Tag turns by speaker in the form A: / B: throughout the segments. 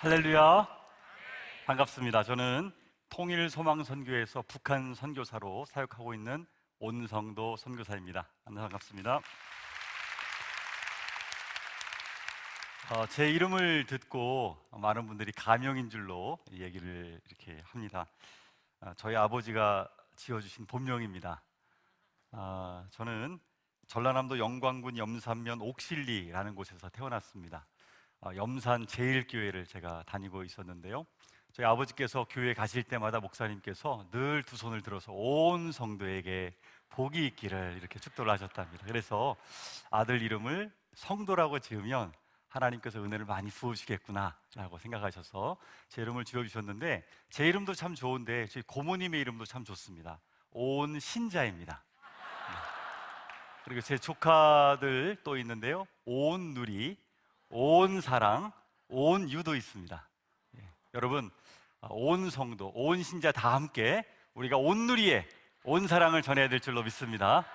A: 할렐루야. 반갑습니다. 저는 통일소망선교회에서 북한 선교사로 사역하고 있는 온성도 선교사입니다. 반갑습니다. 제 이름을 듣고 많은 분들이 가명인 줄로 얘기를 이렇게 합니다. 저희 아버지가 지어주신 본명입니다. 저는 전라남도 영광군 염산면 옥실리라는 곳에서 태어났습니다. 염산 제일교회를 제가 다니고 있었는데요, 저희 아버지께서 교회 가실 때마다 목사님께서 늘 두 손을 들어서 온 성도에게 복이 있기를 이렇게 축도를 하셨답니다. 그래서 아들 이름을 성도라고 지으면 하나님께서 은혜를 많이 부어주시겠구나 라고 생각하셔서 제 이름을 지어주셨는데, 제 이름도 참 좋은데 저희 고모님의 이름도 참 좋습니다. 온신자입니다. 그리고 제 조카들 또 있는데요, 온누리, 온사랑, 온유도 있습니다. 여러분, 온 성도, 온 신자 다 함께 우리가 온누리에 온사랑을 전해야 될 줄로 믿습니다.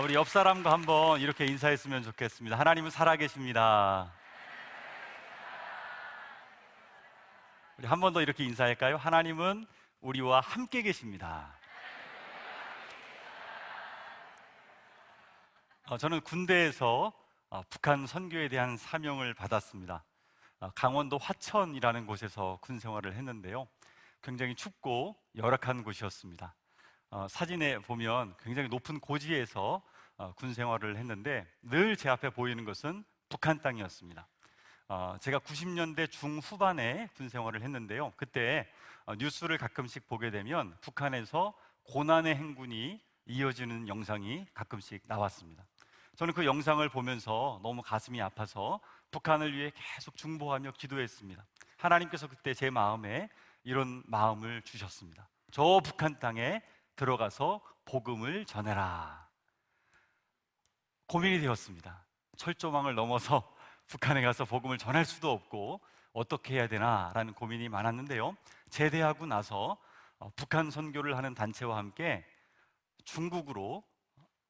A: 우리 옆 사람과 한번 이렇게 인사했으면 좋겠습니다. 하나님은 살아계십니다. 우리 한 번 더 이렇게 인사할까요? 하나님은 우리와 함께 계십니다. 저는 군대에서 북한 선교에 대한 사명을 받았습니다. 강원도 화천이라는 곳에서 군 생활을 했는데요, 굉장히 춥고 열악한 곳이었습니다. 사진에 보면 굉장히 높은 고지에서 군 생활을 했는데 늘 제 앞에 보이는 것은 북한 땅이었습니다. 제가 90년대 중후반에 군 생활을 했는데요, 그때 뉴스를 가끔씩 보게 되면 북한에서 고난의 행군이 이어지는 영상이 가끔씩 나왔습니다. 저는 그 영상을 보면서 너무 가슴이 아파서 북한을 위해 계속 중보하며 기도했습니다. 하나님께서 그때 제 마음에 이런 마음을 주셨습니다. 저 북한 땅에 들어가서 복음을 전해라. 고민이 되었습니다. 철조망을 넘어서 북한에 가서 복음을 전할 수도 없고 어떻게 해야 되나라는 고민이 많았는데요, 제대하고 나서 북한 선교를 하는 단체와 함께 중국으로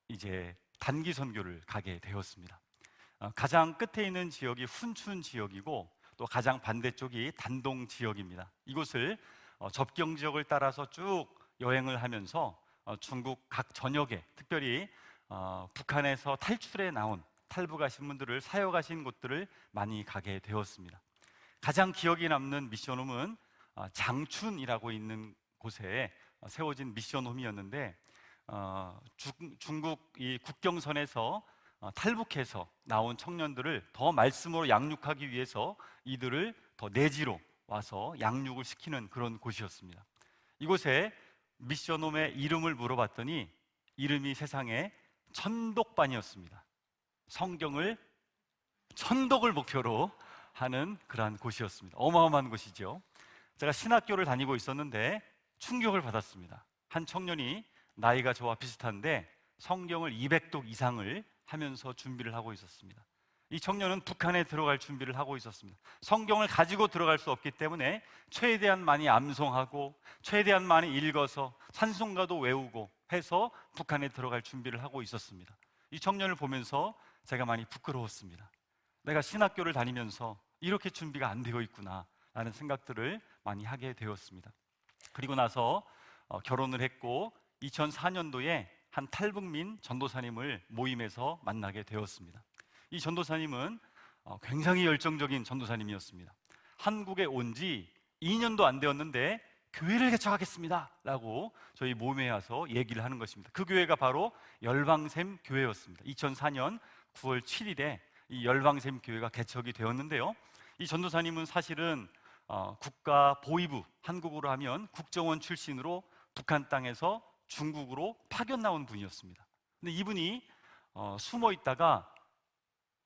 A: 이제 단기 선교를 가게 되었습니다. 가장 끝에 있는 지역이 훈춘 지역이고 또 가장 반대쪽이 단동 지역입니다. 이곳을 접경 지역을 따라서 쭉 여행을 하면서 중국 각 전역에, 특별히 북한에서 탈출해 나온 탈북하신 분들을 사역하신 곳들을 많이 가게 되었습니다. 가장 기억에 남는 미션홈은 장춘이라고 있는 곳에 세워진 미션홈이었는데, 중국 이 국경선에서 탈북해서 나온 청년들을 더 말씀으로 양육하기 위해서 이들을 더 내지로 와서 양육을 시키는 그런 곳이었습니다. 이곳에 미션홈의 이름을 물어봤더니 이름이 세상에 천독반이었습니다. 성경을 천독을 목표로 하는 그러한 곳이었습니다. 어마어마한 곳이죠. 제가 신학교를 다니고 있었는데 충격을 받았습니다. 한 청년이 나이가 저와 비슷한데 성경을 200독 이상을 하면서 준비를 하고 있었습니다. 이 청년은 북한에 들어갈 준비를 하고 있었습니다. 성경을 가지고 들어갈 수 없기 때문에 최대한 많이 암송하고 최대한 많이 읽어서 찬송가도 외우고 해서 북한에 들어갈 준비를 하고 있었습니다. 이 청년을 보면서 제가 많이 부끄러웠습니다. 내가 신학교를 다니면서 이렇게 준비가 안 되어 있구나 라는 생각들을 많이 하게 되었습니다. 그리고 나서 결혼을 했고 2004년도에 한 탈북민 전도사님을 모임에서 만나게 되었습니다. 이 전도사님은 굉장히 열정적인 전도사님이었습니다. 한국에 온 지 2년도 안 되었는데 교회를 개척하겠습니다 라고 저희 모임에 와서 얘기를 하는 것입니다. 그 교회가 바로 열방샘 교회였습니다. 2004년 9월 7일에 이 열방샘 교회가 개척이 되었는데요, 이 전도사님은 사실은 국가보위부, 한국으로 하면 국정원 출신으로 북한 땅에서 중국으로 파견 나온 분이었습니다. 근데 이분이 숨어 있다가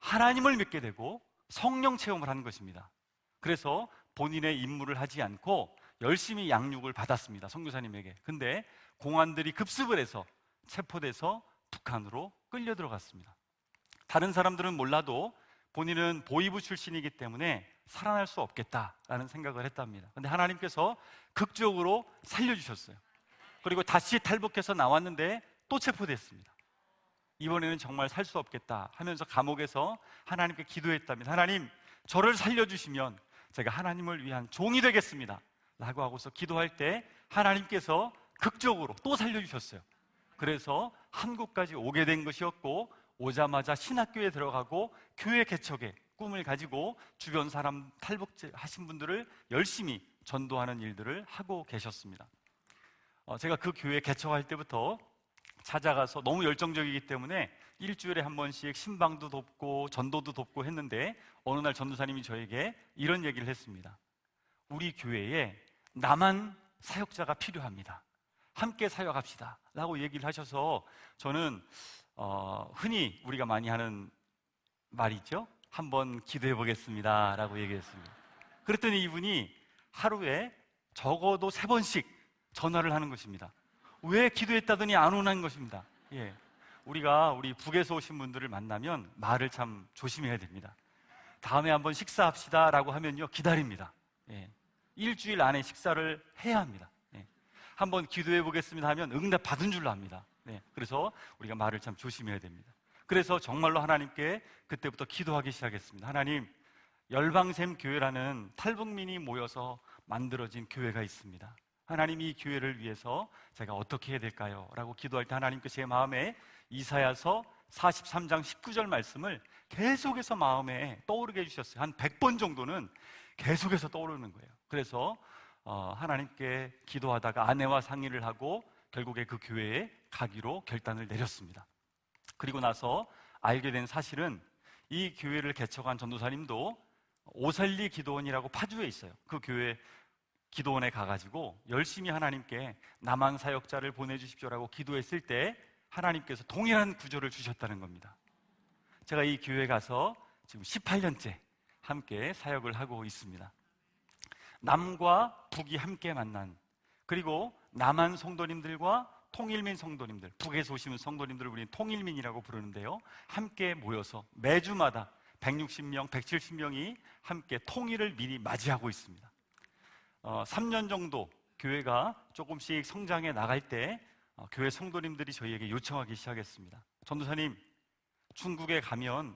A: 하나님을 믿게 되고 성령 체험을 하는 것입니다. 그래서 본인의 임무를 하지 않고 열심히 양육을 받았습니다, 선교사님에게. 근데 공안들이 급습을 해서 체포돼서 북한으로 끌려 들어갔습니다. 다른 사람들은 몰라도 본인은 보위부 출신이기 때문에 살아날 수 없겠다라는 생각을 했답니다. 근데 하나님께서 극적으로 살려주셨어요. 그리고 다시 탈북해서 나왔는데 또 체포됐습니다. 이번에는 정말 살 수 없겠다 하면서 감옥에서 하나님께 기도했답니다. 하나님, 저를 살려주시면 제가 하나님을 위한 종이 되겠습니다 라고 하고서 기도할 때 하나님께서 극적으로 또 살려주셨어요. 그래서 한국까지 오게 된 것이었고, 오자마자 신학교에 들어가고 교회 개척의 꿈을 가지고 주변 사람 탈북하신 분들을 열심히 전도하는 일들을 하고 계셨습니다. 제가 그 교회 개척할 때부터 찾아가서 너무 열정적이기 때문에 일주일에 한 번씩 신방도 돕고 전도도 돕고 했는데, 어느 날 전도사님이 저에게 이런 얘기를 했습니다. 우리 교회에 남한 사역자가 필요합니다. 함께 사역합시다 라고 얘기를 하셔서, 저는 흔히 우리가 많이 하는 말이죠. 한번 기도해 보겠습니다 라고 얘기했습니다. 그랬더니 이분이 하루에 적어도 3번씩 전화를 하는 것입니다. 왜 기도했다더니 안 오는 것입니다. 예. 우리 북에서 오신 분들을 만나면 말을 참 조심해야 됩니다. 다음에 한번 식사합시다 라고 하면요, 기다립니다. 예. 일주일 안에 식사를 해야 합니다. 예. 한번 기도해 보겠습니다 하면 응답 받은 줄로 압니다. 네. 그래서 우리가 말을 참 조심해야 됩니다. 그래서 정말로 하나님께 그때부터 기도하기 시작했습니다. 하나님, 열방샘 교회라는 탈북민이 모여서 만들어진 교회가 있습니다. 하나님, 이 교회를 위해서 제가 어떻게 해야 될까요? 라고 기도할 때 하나님께서 제 마음에 이사야서 43장 19절 말씀을 계속해서 마음에 떠오르게 해주셨어요. 한 100번 정도는 계속해서 떠오르는 거예요. 그래서 하나님께 기도하다가 아내와 상의를 하고 결국에 그 교회에 가기로 결단을 내렸습니다. 그리고 나서 알게 된 사실은, 이 교회를 개척한 전도사님도 오살리 기도원이라고 파주에 있어요. 그 교회 기도원에 가가지고 열심히 하나님께 남한 사역자를 보내주십시오라고 기도했을 때 하나님께서 동일한 구조를 주셨다는 겁니다. 제가 이 교회 가서 지금 18년째 함께 사역을 하고 있습니다. 남과 북이 함께 만난, 그리고 남한 성도님들과 통일민 성도님들, 북에서 오시는 성도님들을 우리는 통일민이라고 부르는데요, 함께 모여서 매주마다 160명, 170명이 함께 통일을 미리 맞이하고 있습니다. 3년 정도 교회가 조금씩 성장해 나갈 때 교회 성도님들이 저희에게 요청하기 시작했습니다. 전도사님, 중국에 가면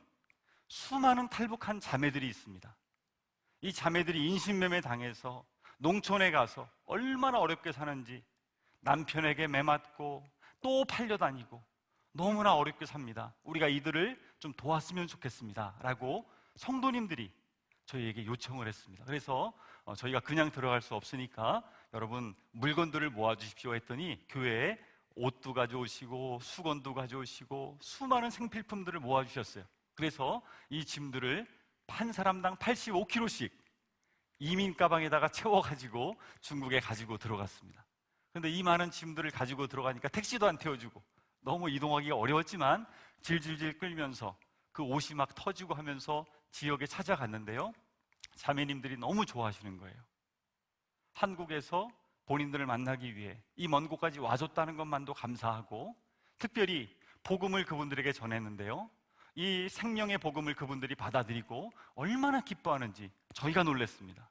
A: 수많은 탈북한 자매들이 있습니다. 이 자매들이 인신매매 당해서 농촌에 가서 얼마나 어렵게 사는지, 남편에게 매맞고 또 팔려다니고 너무나 어렵게 삽니다. 우리가 이들을 좀 도왔으면 좋겠습니다 라고 성도님들이 저희에게 요청을 했습니다. 그래서 저희가 그냥 들어갈 수 없으니까 여러분 물건들을 모아주십시오 했더니, 교회에 옷도 가져오시고 수건도 가져오시고 수많은 생필품들을 모아주셨어요. 그래서 이 짐들을 한 사람당 85kg씩 이민 가방에다가 채워가지고 중국에 가지고 들어갔습니다. 그런데 이 많은 짐들을 가지고 들어가니까 택시도 안 태워주고 너무 이동하기가 어려웠지만 질질질 끌면서 그 옷이 막 터지고 하면서 지역에 찾아갔는데요, 자매님들이 너무 좋아하시는 거예요. 한국에서 본인들을 만나기 위해 이 먼 곳까지 와줬다는 것만도 감사하고, 특별히 복음을 그분들에게 전했는데요, 이 생명의 복음을 그분들이 받아들이고 얼마나 기뻐하는지 저희가 놀랐습니다.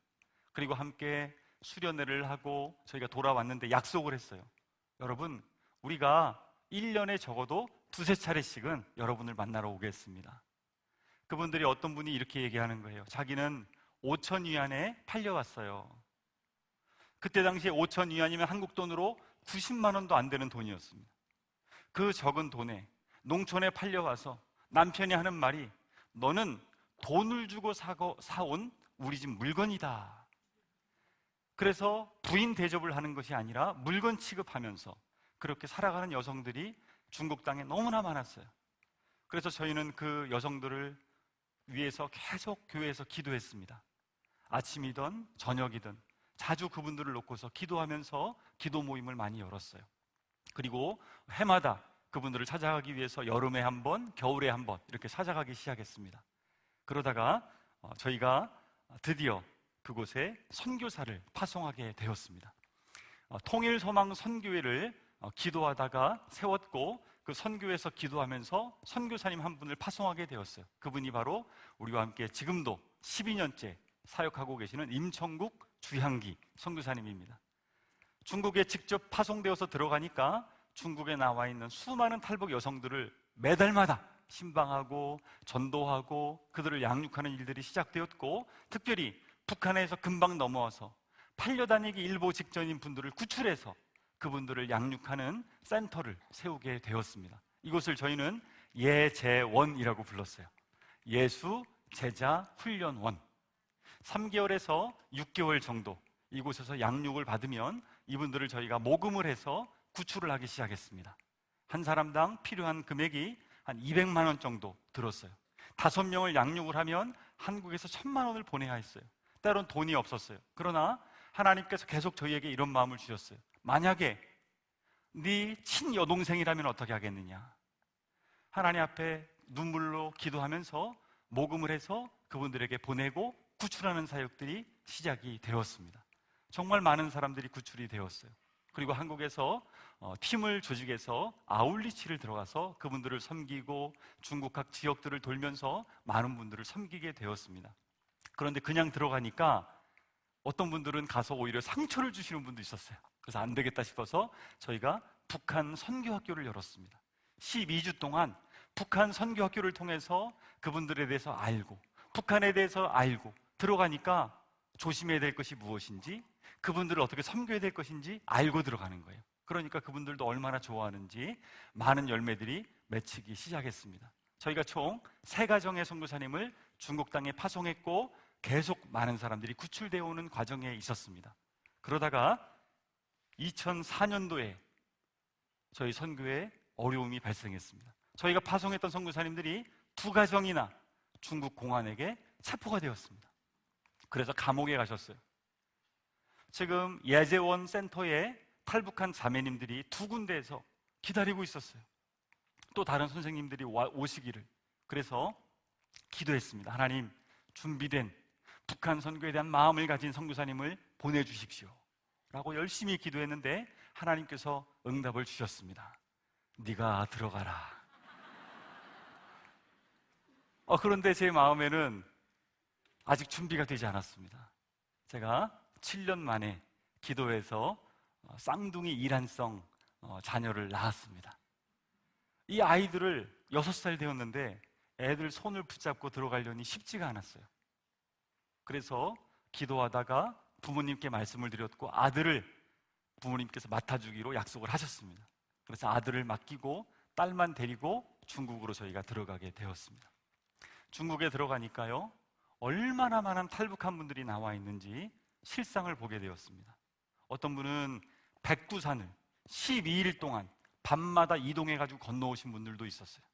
A: 그리고 함께 수련회를 하고 저희가 돌아왔는데 약속을 했어요. 여러분, 우리가 1년에 적어도 2~3차례씩은 여러분을 만나러 오겠습니다. 그분들이 어떤 분이 이렇게 얘기하는 거예요. 자기는 5,000위안에 팔려왔어요. 그때 당시에 5,000위안이면 한국 돈으로 90만 원도 안 되는 돈이었습니다. 그 적은 돈에 농촌에 팔려와서 남편이 하는 말이, 너는 돈을 주고 사온 우리 집 물건이다. 그래서 부인 대접을 하는 것이 아니라 물건 취급하면서 그렇게 살아가는 여성들이 중국 땅에 너무나 많았어요. 그래서 저희는 그 여성들을 위해서 계속 교회에서 기도했습니다. 아침이든 저녁이든 자주 그분들을 놓고서 기도하면서 기도 모임을 많이 열었어요. 그리고 해마다 그분들을 찾아가기 위해서 여름에 한 번, 겨울에 한 번 이렇게 찾아가기 시작했습니다. 그러다가 저희가 드디어 그곳에 선교사를 파송하게 되었습니다. 통일소망 선교회를 기도하다가 세웠고, 그 선교회에서 기도하면서 선교사님 한 분을 파송하게 되었어요. 그분이 바로 우리와 함께 지금도 12년째 사역하고 계시는 임청국 주향기 선교사님입니다. 중국에 직접 파송되어서 들어가니까 중국에 나와 있는 수많은 탈북 여성들을 매달마다 신방하고 전도하고 그들을 양육하는 일들이 시작되었고, 특별히 북한에서 금방 넘어와서 팔려다니기 일보 직전인 분들을 구출해서 그분들을 양육하는 센터를 세우게 되었습니다. 이곳을 저희는 예제원이라고 불렀어요. 예수 제자 훈련원. 3개월에서 6개월 정도 이곳에서 양육을 받으면 이분들을 저희가 모금을 해서 구출을 하기 시작했습니다. 한 사람당 필요한 금액이 한 200만 원 정도 들었어요. 5명을 양육을 하면 한국에서 1,000만 원을 보내야 했어요. 때론 돈이 없었어요. 그러나 하나님께서 계속 저희에게 이런 마음을 주셨어요. 만약에 네 친여동생이라면 어떻게 하겠느냐? 하나님 앞에 눈물로 기도하면서 모금을 해서 그분들에게 보내고 구출하는 사역들이 시작이 되었습니다. 정말 많은 사람들이 구출이 되었어요. 그리고 한국에서 팀을 조직해서 아울리치를 들어가서 그분들을 섬기고 중국 각 지역들을 돌면서 많은 분들을 섬기게 되었습니다. 그런데 그냥 들어가니까 어떤 분들은 가서 오히려 상처를 주시는 분도 있었어요. 그래서 안 되겠다 싶어서 저희가 북한 선교학교를 열었습니다. 12주 동안 북한 선교학교를 통해서 그분들에 대해서 알고, 북한에 대해서 알고, 들어가니까 조심해야 될 것이 무엇인지, 그분들을 어떻게 섬겨야 될 것인지 알고 들어가는 거예요. 그러니까 그분들도 얼마나 좋아하는지 많은 열매들이 맺히기 시작했습니다. 저희가 총 3가정의 선교사님을 중국 땅에 파송했고 계속 많은 사람들이 구출되어 오는 과정에 있었습니다. 그러다가 2004년도에 저희 선교에 어려움이 발생했습니다. 저희가 파송했던 선교사님들이 2가정이나 중국 공안에게 체포가 되었습니다. 그래서 감옥에 가셨어요. 지금 예제원 센터에 탈북한 자매님들이 2군데에서 기다리고 있었어요. 또 다른 선생님들이 오시기를. 그래서 기도했습니다. 하나님, 준비된 북한 선교에 대한 마음을 가진 선교사님을 보내주십시오 라고 열심히 기도했는데 하나님께서 응답을 주셨습니다. 네가 들어가라. 그런데 제 마음에는 아직 준비가 되지 않았습니다. 제가 7년 만에 기도해서 쌍둥이 이란성 자녀를 낳았습니다. 이 아이들을 6살 되었는데 애들 손을 붙잡고 들어가려니 쉽지가 않았어요. 그래서 기도하다가 부모님께 말씀을 드렸고 아들을 부모님께서 맡아주기로 약속을 하셨습니다. 그래서 아들을 맡기고 딸만 데리고 중국으로 저희가 들어가게 되었습니다. 중국에 들어가니까요, 얼마나 많은 탈북한 분들이 나와 있는지 실상을 보게 되었습니다. 어떤 분은 백두산을 12일 동안 밤마다 이동해가지고 건너오신 분들도 있었어요.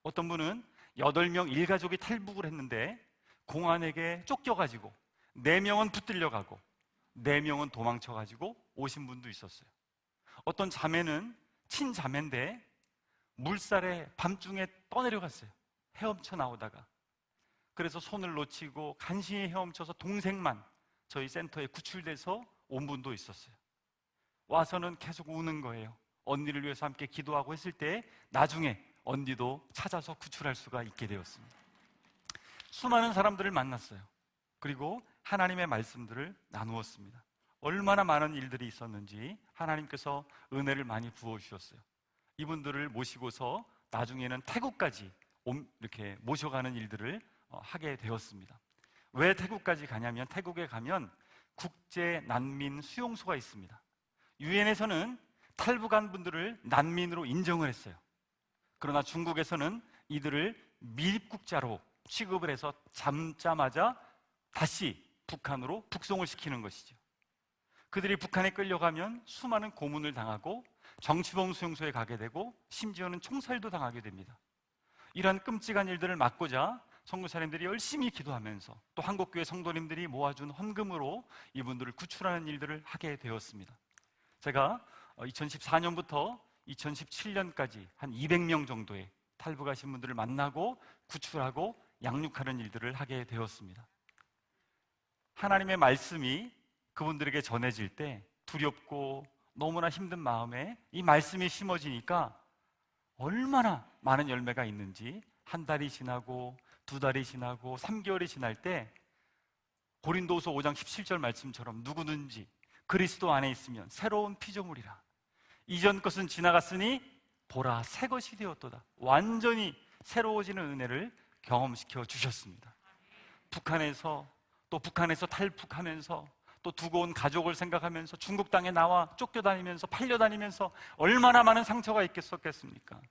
A: 어떤 분은 8명 일가족이 탈북을 했는데 공안에게 쫓겨가지고 4명은 붙들려가고 4명은 도망쳐가지고 오신 분도 있었어요. 어떤 자매는 친자매인데 물살에 밤중에 떠내려갔어요. 헤엄쳐 나오다가. 그래서 손을 놓치고 간신히 헤엄쳐서 동생만 저희 센터에 구출돼서 온 분도 있었어요. 와서는 계속 우는 거예요. 언니를 위해서 함께 기도하고 했을 때 나중에 언니도 찾아서 구출할 수가 있게 되었습니다. 수많은 사람들을 만났어요. 그리고 하나님의 말씀들을 나누었습니다. 얼마나 많은 일들이 있었는지 하나님께서 은혜를 많이 부어주셨어요. 이분들을 모시고서 나중에는 태국까지 이렇게 모셔가는 일들을 하게 되었습니다. 왜 태국까지 가냐면 태국에 가면 국제 난민 수용소가 있습니다. 유엔에서는 탈북한 분들을 난민으로 인정을 했어요. 그러나 중국에서는 이들을 미입국자로 취급을 해서 잡자마자 다시 북한으로 북송을 시키는 것이죠. 그들이 북한에 끌려가면 수많은 고문을 당하고 정치범 수용소에 가게 되고 심지어는 총살도 당하게 됩니다. 이러한 끔찍한 일들을 막고자 선교사님들이 열심히 기도하면서 또 한국교회 성도님들이 모아준 헌금으로 이분들을 구출하는 일들을 하게 되었습니다. 제가 2014년부터 2017년까지 한 200명 정도의 탈북하신 분들을 만나고 구출하고 양육하는 일들을 하게 되었습니다. 하나님의 말씀이 그분들에게 전해질 때 두렵고 너무나 힘든 마음에 이 말씀이 심어지니까 얼마나 많은 열매가 있는지 한 달이 지나고 2달이 지나고 3개월이 지날 때 고린도후서 5장 17절 말씀처럼 누구든지 그리스도 안에 있으면 새로운 피조물이라. 이전 것은 지나갔으니 보라 새 것이 되었도다. 완전히 새로워지는 은혜를 경험시켜 주셨습니다. 북한에서 탈북하면서 또 두고 온 가족을 생각하면서 중국 땅에 나와 쫓겨다니면서 팔려다니면서 얼마나 많은 상처가 있겠었겠습니까?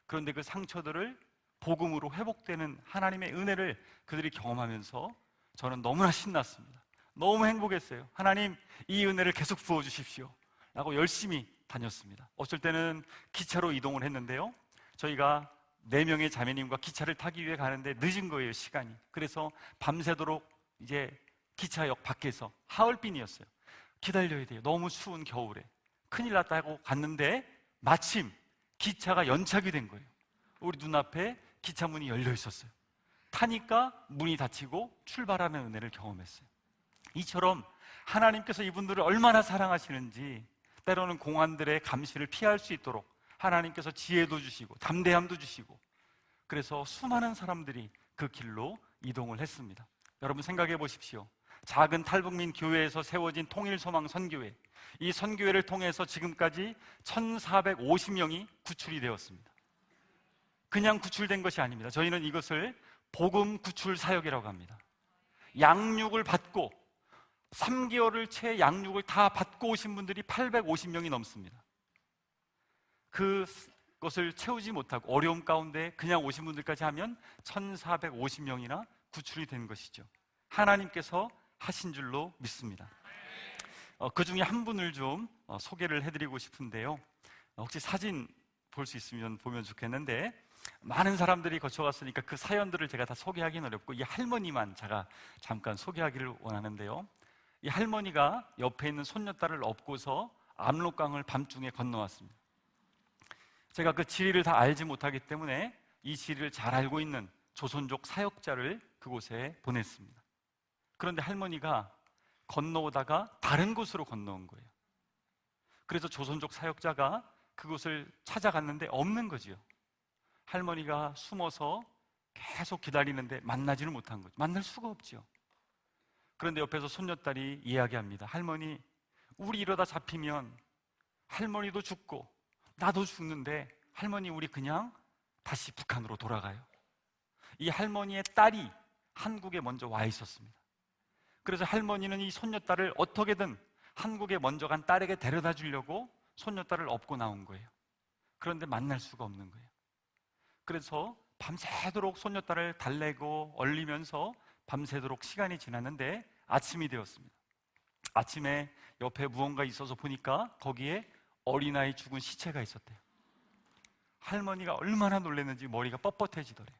A: 그런데 그 상처들을 복음으로 회복되는 하나님의 은혜를 그들이 경험하면서 저는 너무나 신났습니다. 너무 행복했어요. 하나님, 이 은혜를 계속 부어주십시오 라고 열심히 다녔습니다. 어쩔 때는 기차로 이동을 했는데요, 저희가 4명의 자매님과 기차를 타기 위해 가는데 늦은 거예요, 시간이. 그래서 밤새도록 이제 기차역 밖에서 하얼빈이었어요. 기다려야 돼요. 너무 추운 겨울에. 큰일 났다 하고 갔는데 마침 기차가 연착이 된 거예요. 우리 눈앞에 기차 문이 열려 있었어요. 타니까 문이 닫히고 출발하는 은혜를 경험했어요. 이처럼 하나님께서 이분들을 얼마나 사랑하시는지, 때로는 공안들의 감시를 피할 수 있도록 하나님께서 지혜도 주시고 담대함도 주시고, 그래서 수많은 사람들이 그 길로 이동을 했습니다. 여러분 생각해 보십시오. 작은 탈북민 교회에서 세워진 통일소망 선교회, 이 선교회를 통해서 지금까지 1450명이 구출이 되었습니다. 그냥 구출된 것이 아닙니다. 저희는 이것을 복음 구출 사역이라고 합니다. 양육을 받고 3개월을 채 양육을 다 받고 오신 분들이 850명이 넘습니다. 그것을 채우지 못하고 어려움 가운데 그냥 오신 분들까지 하면 1450명이나 구출이 된 것이죠. 하나님께서 하신 줄로 믿습니다. 그 중에 한 분을 좀 소개를 해드리고 싶은데요, 혹시 사진 볼 수 있으면 보면 좋겠는데, 많은 사람들이 거쳐갔으니까 그 사연들을 제가 다 소개하기는 어렵고 이 할머니만 제가 잠깐 소개하기를 원하는데요, 이 할머니가 옆에 있는 손녀딸을 업고서 압록강을 밤중에 건너왔습니다. 제가 그 지리를 다 알지 못하기 때문에 이 지리를 잘 알고 있는 조선족 사역자를 그곳에 보냈습니다. 그런데 할머니가 건너오다가 다른 곳으로 건너온 거예요. 그래서 조선족 사역자가 그곳을 찾아갔는데 없는 거지요. 할머니가 숨어서 계속 기다리는데 만나지를 못한 거죠. 만날 수가 없죠. 그런데 옆에서 손녀딸이 이야기합니다. 할머니, 우리 이러다 잡히면 할머니도 죽고 나도 죽는데 할머니, 우리 그냥 다시 북한으로 돌아가요. 이 할머니의 딸이 한국에 먼저 와 있었습니다. 그래서 할머니는 이 손녀딸을 어떻게든 한국에 먼저 간 딸에게 데려다 주려고 손녀딸을 업고 나온 거예요. 그런데 만날 수가 없는 거예요. 그래서 밤새도록 손녀딸을 달래고 얼리면서 밤새도록 시간이 지났는데 아침이 되었습니다. 아침에 옆에 무언가 있어서 보니까 거기에 어린아이 죽은 시체가 있었대요. 할머니가 얼마나 놀랐는지 머리가 뻣뻣해지더래요.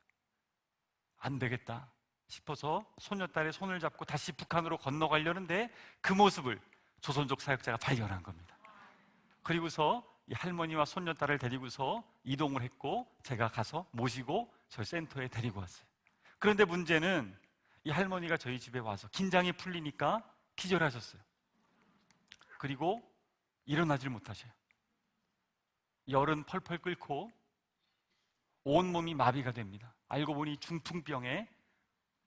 A: 안 되겠다 싶어서 손녀딸의 손을 잡고 다시 북한으로 건너가려는데 그 모습을 조선족 사역자가 발견한 겁니다. 그리고서 이 할머니와 손녀딸을 데리고서 이동을 했고 제가 가서 모시고 저희 센터에 데리고 왔어요. 그런데 문제는 이 할머니가 저희 집에 와서 긴장이 풀리니까 기절하셨어요. 그리고 일어나질 못하셔요. 열은 펄펄 끓고 온몸이 마비가 됩니다. 알고 보니 중풍병의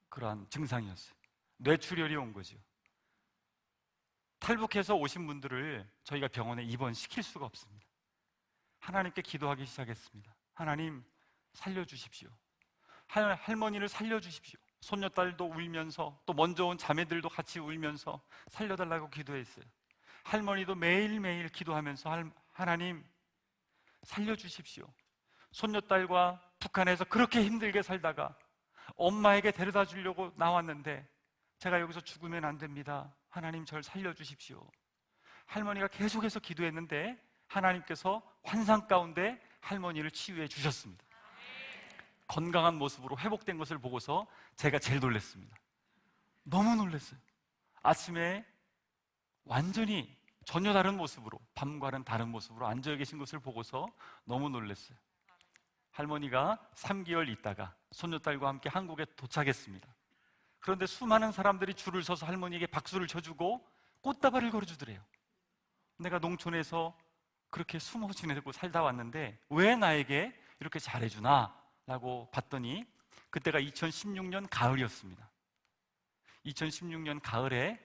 A: 그러한 증상이었어요. 뇌출혈이 온 거죠. 탈북해서 오신 분들을 저희가 병원에 입원시킬 수가 없습니다. 하나님께 기도하기 시작했습니다. 하나님, 살려주십시오. 할머니를 살려주십시오. 손녀딸도 울면서 또 먼저 온 자매들도 같이 울면서 살려달라고 기도했어요. 할머니도 매일매일 기도하면서 하나님 살려주십시오. 손녀딸과 북한에서 그렇게 힘들게 살다가 엄마에게 데려다 주려고 나왔는데 제가 여기서 죽으면 안 됩니다. 하나님, 저를 살려주십시오. 할머니가 계속해서 기도했는데 하나님께서 환상 가운데 할머니를 치유해 주셨습니다. 건강한 모습으로 회복된 것을 보고서 제가 제일 놀랐습니다. 너무 놀랐어요. 아침에 완전히 전혀 다른 모습으로, 밤과는 다른 모습으로 앉아 계신 것을 보고서 너무 놀랐어요. 할머니가 3개월 있다가 손녀딸과 함께 한국에 도착했습니다. 그런데 수많은 사람들이 줄을 서서 할머니에게 박수를 쳐주고 꽃다발을 걸어주더래요. 내가 농촌에서 그렇게 숨어 지내고 살다 왔는데 왜 나에게 이렇게 잘해주나? 라고 봤더니 그때가 2016년 가을이었습니다. 2016년 가을에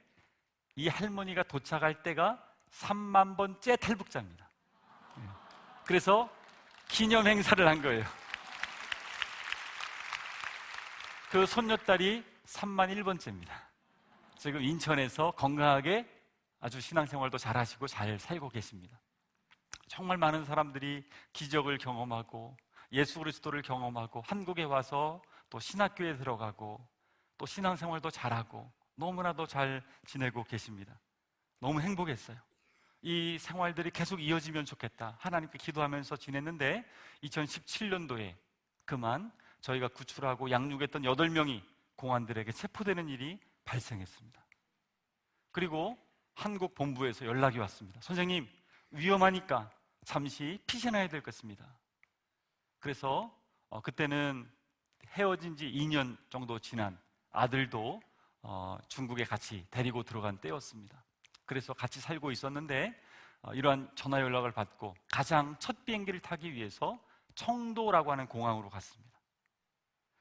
A: 이 할머니가 도착할 때가 3만 번째 탈북자입니다. 그래서 기념 행사를 한 거예요. 그 손녀딸이 3만 1번째입니다. 지금 인천에서 건강하게 아주 신앙생활도 잘하시고 잘 살고 계십니다. 정말 많은 사람들이 기적을 경험하고 예수 그리스도를 경험하고 한국에 와서 또 신학교에 들어가고 또 신앙생활도 잘하고 너무나도 잘 지내고 계십니다. 너무 행복했어요. 이 생활들이 계속 이어지면 좋겠다 하나님께 기도하면서 지냈는데 2017년도에 그만 저희가 구출하고 양육했던 8명이 공안들에게 체포되는 일이 발생했습니다. 그리고 한국 본부에서 연락이 왔습니다. 선생님, 위험하니까 잠시 피신해야 될 것입니다. 그래서 그때는 헤어진 지 2년 정도 지난 아들도 중국에 같이 데리고 들어간 때였습니다. 그래서 같이 살고 있었는데 이러한 전화 연락을 받고 가장 첫 비행기를 타기 위해서 청도라고 하는 공항으로 갔습니다.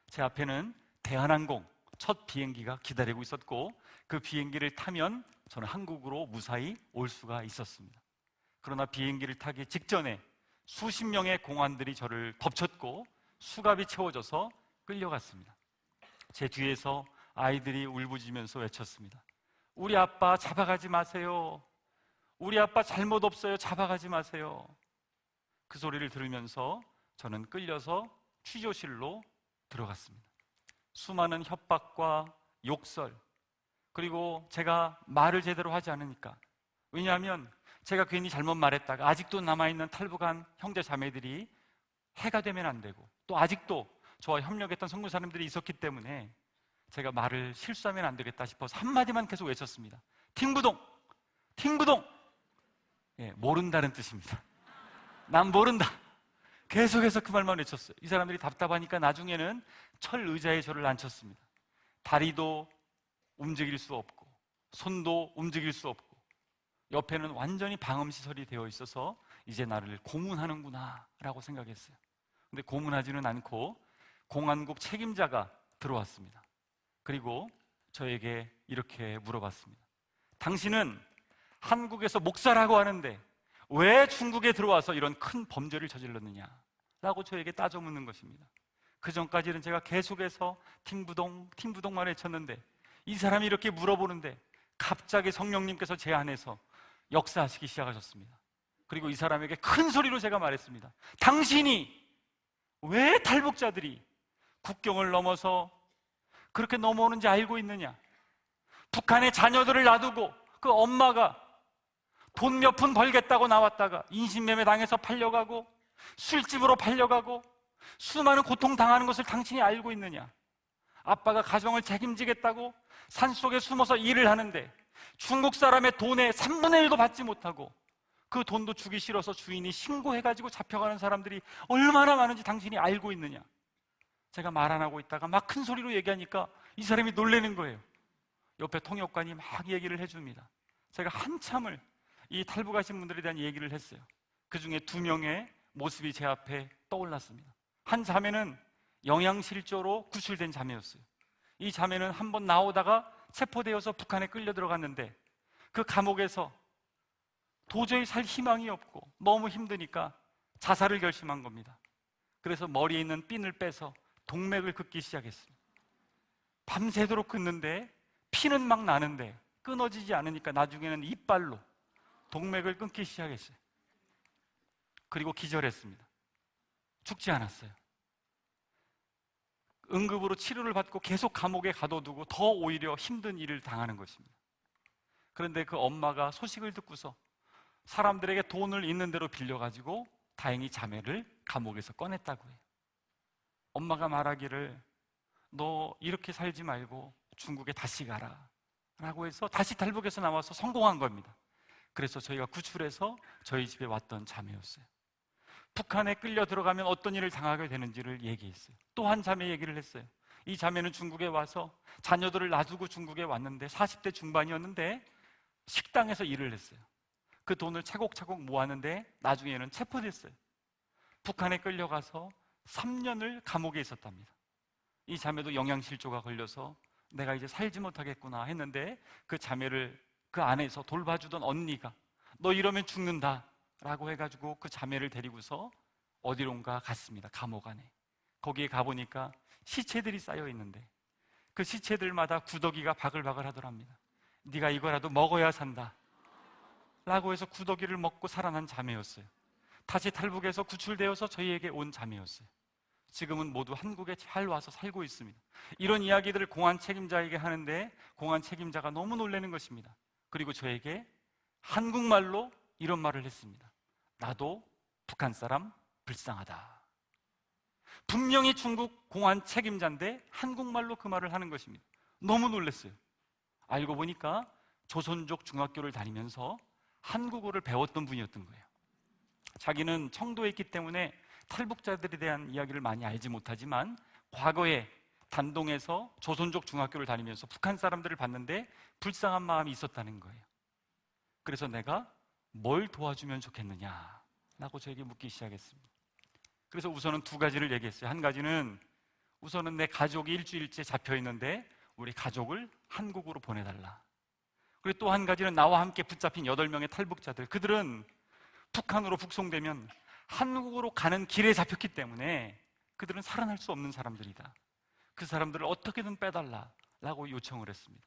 A: 제 앞에는 대한항공 첫 비행기가 기다리고 있었고 그 비행기를 타면 저는 한국으로 무사히 올 수가 있었습니다. 그러나 비행기를 타기 직전에 수십 명의 공안들이 저를 덮쳤고 수갑이 채워져서 끌려갔습니다. 제 뒤에서 아이들이 울부짖으면서 외쳤습니다. 우리 아빠 잡아가지 마세요. 우리 아빠 잘못 없어요. 잡아가지 마세요. 그 소리를 들으면서 저는 끌려서 취조실로 들어갔습니다. 수많은 협박과 욕설, 그리고 제가 말을 제대로 하지 않으니까, 왜냐하면 제가 괜히 잘못 말했다가 아직도 남아있는 탈북한 형제 자매들이 해가 되면 안 되고 또 아직도 저와 협력했던 선교사님들이 있었기 때문에 제가 말을 실수하면 안 되겠다 싶어서 한마디만 계속 외쳤습니다. 팅부동! 팅부동! 예, 모른다는 뜻입니다. 난 모른다. 계속해서 그 말만 외쳤어요. 이 사람들이 답답하니까 나중에는 철 의자에 저를 앉혔습니다. 다리도 움직일 수 없고 손도 움직일 수 없고 옆에는 완전히 방음시설이 되어 있어서 이제 나를 고문하는구나 라고 생각했어요. 근데 고문하지는 않고 공안국 책임자가 들어왔습니다. 그리고 저에게 이렇게 물어봤습니다. 당신은 한국에서 목사라고 하는데 왜 중국에 들어와서 이런 큰 범죄를 저질렀느냐 라고 저에게 따져 묻는 것입니다. 그 전까지는 제가 계속해서 팅부동만 외쳤는데 이 사람이 이렇게 물어보는데 갑자기 성령님께서 제 안에서 역사하시기 시작하셨습니다. 그리고 이 사람에게 큰 소리로 제가 말했습니다. 당신이 왜 탈북자들이 국경을 넘어서 그렇게 넘어오는지 알고 있느냐? 북한의 자녀들을 놔두고 그 엄마가 돈 몇 푼 벌겠다고 나왔다가 인신매매 당해서 팔려가고 술집으로 팔려가고 수많은 고통 당하는 것을 당신이 알고 있느냐? 아빠가 가정을 책임지겠다고 산속에 숨어서 일을 하는데 중국 사람의 돈의 3분의 1도 받지 못하고 그 돈도 주기 싫어서 주인이 신고해가지고 잡혀가는 사람들이 얼마나 많은지 당신이 알고 있느냐? 제가 말 안 하고 있다가 막 큰 소리로 얘기하니까 이 사람이 놀라는 거예요. 옆에 통역관이 막 얘기를 해줍니다. 제가 한참을 이 탈북하신 분들에 대한 얘기를 했어요. 그 중에 2명의 모습이 제 앞에 떠올랐습니다. 한 자매는 영양실조로 구출된 자매였어요. 이 자매는 한번 나오다가 체포되어서 북한에 끌려 들어갔는데 그 감옥에서 도저히 살 희망이 없고 너무 힘드니까 자살을 결심한 겁니다. 그래서 머리에 있는 핀을 빼서 동맥을 긋기 시작했습니다. 밤새도록 긋는데 피는 막 나는데 끊어지지 않으니까 나중에는 이빨로 동맥을 끊기 시작했어요. 그리고 기절했습니다. 죽지 않았어요. 응급으로 치료를 받고 계속 감옥에 가둬두고 더 오히려 힘든 일을 당하는 것입니다. 그런데 그 엄마가 소식을 듣고서 사람들에게 돈을 있는 대로 빌려가지고 다행히 자매를 감옥에서 꺼냈다고 해요. 엄마가 말하기를 너 이렇게 살지 말고 중국에 다시 가라 라고 해서 다시 탈북해서 나와서 성공한 겁니다. 그래서 저희가 구출해서 저희 집에 왔던 자매였어요. 북한에 끌려 들어가면 어떤 일을 당하게 되는지를 얘기했어요. 또 한 자매 얘기를 했어요. 이 자매는 중국에 와서 자녀들을 놔두고 중국에 왔는데 40대 중반이었는데 식당에서 일을 했어요. 그 돈을 차곡차곡 모았는데 나중에는 체포됐어요. 북한에 끌려가서 3년을 감옥에 있었답니다. 이 자매도 영양실조가 걸려서 내가 이제 살지 못하겠구나 했는데 그 자매를 그 안에서 돌봐주던 언니가 너 이러면 죽는다 라고 해가지고 그 자매를 데리고서 어디론가 갔습니다. 감옥 안에. 거기에 가보니까 시체들이 쌓여 있는데 그 시체들마다 구더기가 바글바글 하더랍니다. 네가 이거라도 먹어야 산다 라고 해서 구더기를 먹고 살아난 자매였어요. 다시 탈북해서 구출되어서 저희에게 온 자매였어요. 지금은 모두 한국에 잘 와서 살고 있습니다. 이런 이야기들을 공안 책임자에게 하는데 공안 책임자가 너무 놀라는 것입니다. 그리고 저에게 한국말로 이런 말을 했습니다. 나도 북한 사람 불쌍하다. 분명히 중국 공안 책임자인데 한국말로 그 말을 하는 것입니다. 너무 놀랐어요. 알고 보니까 조선족 중학교를 다니면서 한국어를 배웠던 분이었던 거예요. 자기는 청도에 있기 때문에 탈북자들에 대한 이야기를 많이 알지 못하지만 과거에 단동에서 조선족 중학교를 다니면서 북한 사람들을 봤는데 불쌍한 마음이 있었다는 거예요. 그래서 내가 뭘 도와주면 좋겠느냐라고 저에게 묻기 시작했습니다. 그래서 우선은 두 가지를 얘기했어요. 한 가지는 우선은 내 가족이 일주일째 잡혀 있는데 우리 가족을 한국으로 보내달라. 그리고 또 한 가지는 나와 함께 붙잡힌 8명의 탈북자들, 그들은 북한으로 북송되면 한국으로 가는 길에 잡혔기 때문에 그들은 살아날 수 없는 사람들이다. 그 사람들을 어떻게든 빼달라라고 요청을 했습니다.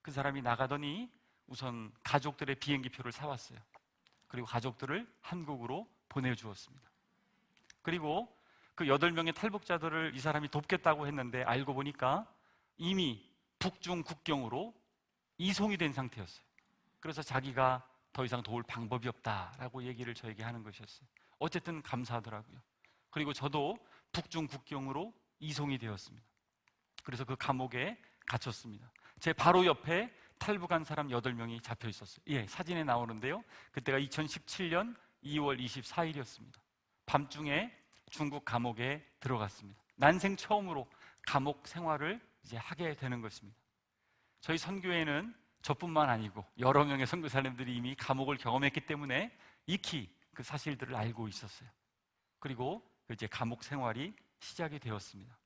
A: 그 사람이 나가더니 우선 가족들의 비행기표를 사왔어요. 그리고 가족들을 한국으로 보내주었습니다. 그리고 그 8명의 탈북자들을 이 사람이 돕겠다고 했는데 알고 보니까 이미 북중 국경으로 이송이 된 상태였어요. 그래서 자기가 더 이상 도울 방법이 없다라고 얘기를 저에게 하는 것이었어요. 어쨌든 감사하더라고요. 그리고 저도 북중 국경으로 이송이 되었습니다. 그래서 그 감옥에 갇혔습니다. 제 바로 옆에 탈북한 사람 8명이 잡혀 있었어요. 예, 사진에 나오는데요. 그때가 2017년 2월 24일이었습니다. 밤중에 중국 감옥에 들어갔습니다. 난생 처음으로 감옥 생활을 이제 하게 되는 것입니다. 저희 선교회는 저뿐만 아니고 여러 명의 선교사님들이 이미 감옥을 경험했기 때문에 익히 그 사실들을 알고 있었어요. 그리고 이제 감옥 생활이 시작이 되었습니다.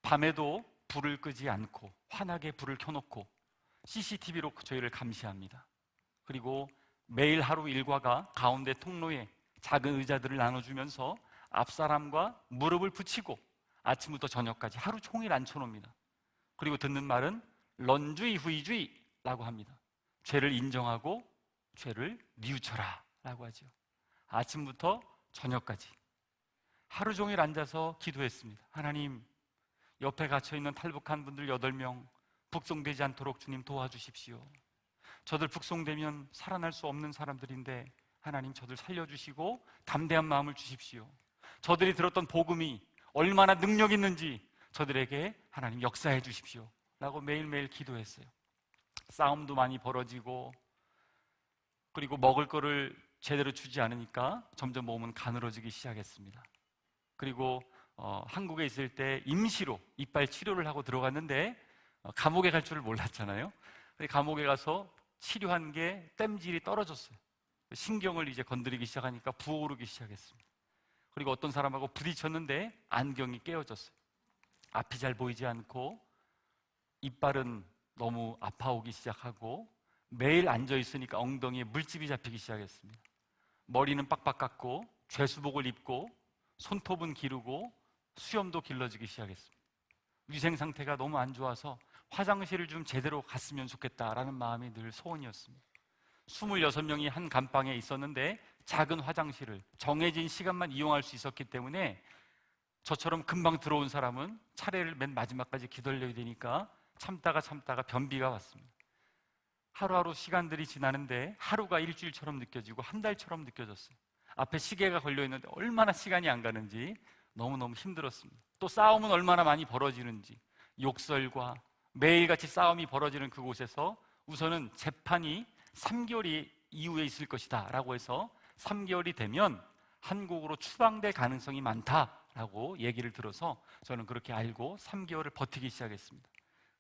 A: 밤에도 불을 끄지 않고 환하게 불을 켜놓고 CCTV로 저희를 감시합니다. 그리고 매일 하루 일과가 가운데 통로에 작은 의자들을 나눠주면서 앞사람과 무릎을 붙이고 아침부터 저녁까지 하루 종일 앉혀놓습니다. 그리고 듣는 말은 런주의 후이주의라고 합니다. 죄를 인정하고 죄를 뉘우쳐라 라고 하죠. 아침부터 저녁까지 하루 종일 앉아서 기도했습니다. 하나님, 옆에 갇혀있는 탈북한 분들 8명 북송되지 않도록 주님 도와주십시오. 저들 북송되면 살아날 수 없는 사람들인데 하나님 저들 살려주시고 담대한 마음을 주십시오. 저들이 들었던 복음이 얼마나 능력 있는지 저들에게 하나님 역사해 주십시오 라고 매일매일 기도했어요. 싸움도 많이 벌어지고 그리고 먹을 거를 제대로 주지 않으니까 점점 몸은 가늘어지기 시작했습니다. 그리고 한국에 있을 때 임시로 이빨 치료를 하고 들어갔는데 감옥에 갈 줄을 몰랐잖아요. 감옥에 가서 치료한 게 땜질이 떨어졌어요. 신경을 이제 건드리기 시작하니까 부어오르기 시작했습니다. 그리고 어떤 사람하고 부딪혔는데 안경이 깨어졌어요. 앞이 잘 보이지 않고 이빨은 너무 아파오기 시작하고 매일 앉아있으니까 엉덩이에 물집이 잡히기 시작했습니다. 머리는 빡빡 깎고 죄수복을 입고 손톱은 기르고 수염도 길러지기 시작했습니다. 위생 상태가 너무 안 좋아서 화장실을 좀 제대로 갔으면 좋겠다라는 마음이 늘 소원이었습니다. 26명이 한 감방에 있었는데 작은 화장실을 정해진 시간만 이용할 수 있었기 때문에 저처럼 금방 들어온 사람은 차례를 맨 마지막까지 기다려야 되니까 참다가 변비가 왔습니다. 하루하루 시간들이 지나는데 하루가 일주일처럼 느껴지고 한 달처럼 느껴졌어요. 앞에 시계가 걸려있는데 얼마나 시간이 안 가는지 너무너무 힘들었습니다. 또 싸움은 얼마나 많이 벌어지는지, 욕설과 매일같이 싸움이 벌어지는 그곳에서 우선은 재판이 3개월 이후에 있을 것이다 라고 해서 3개월이 되면 한국으로 추방될 가능성이 많다라고 얘기를 들어서 저는 그렇게 알고 3개월을 버티기 시작했습니다.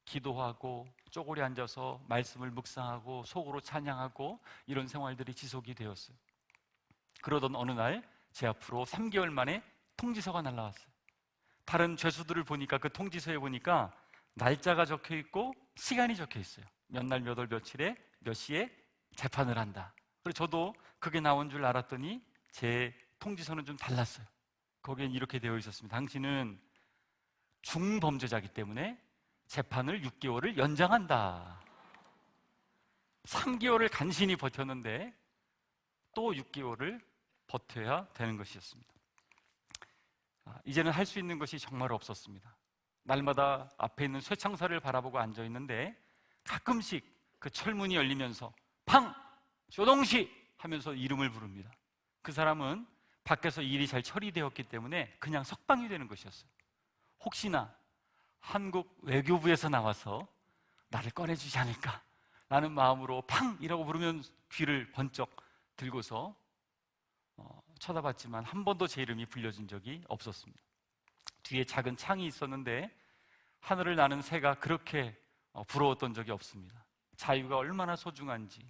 A: 기도하고 쪼그려 앉아서 말씀을 묵상하고 속으로 찬양하고 이런 생활들이 지속이 되었어요. 그러던 어느 날 제 앞으로 3개월 만에 통지서가 날라왔어요. 다른 죄수들을 보니까 그 통지서에 보니까 날짜가 적혀 있고 시간이 적혀 있어요. 몇 날 몇 월 며칠에 몇 시에 재판을 한다. 그래서 저도 그게 나온 줄 알았더니 제 통지서는 좀 달랐어요. 거기엔 이렇게 되어 있었습니다. 당신은 중범죄자이기 때문에 재판을 6개월을 연장한다. 3개월을 간신히 버텼는데 또 6개월을 버텨야 되는 것이었습니다. 이제는 할 수 있는 것이 정말 없었습니다. 날마다 앞에 있는 쇠창살을 바라보고 앉아 있는데 가끔씩 그 철문이 열리면서 팡! 조동시! 하면서 이름을 부릅니다. 그 사람은 밖에서 일이 잘 처리되었기 때문에 그냥 석방이 되는 것이었어요. 혹시나 한국 외교부에서 나와서 나를 꺼내주지 않을까 라는 마음으로 팡! 이라고 부르면 귀를 번쩍 들고서 쳐다봤지만 한 번도 제 이름이 불려진 적이 없었습니다. 뒤에 작은 창이 있었는데 하늘을 나는 새가 그렇게 부러웠던 적이 없습니다. 자유가 얼마나 소중한지,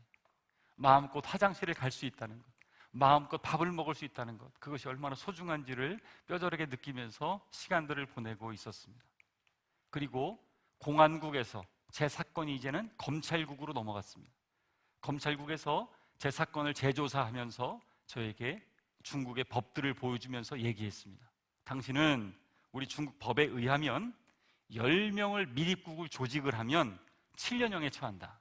A: 마음껏 화장실에 갈 수 있다는 것, 마음껏 밥을 먹을 수 있다는 것, 그것이 얼마나 소중한지를 뼈저리게 느끼면서 시간들을 보내고 있었습니다. 그리고 공안국에서 제 사건이 이제는 검찰국으로 넘어갔습니다. 검찰국에서 제 사건을 재조사하면서 저에게 중국의 법들을 보여주면서 얘기했습니다. 당신은 우리 중국 법에 의하면 10명을 미립국을 조직을 하면 7년형에 처한다.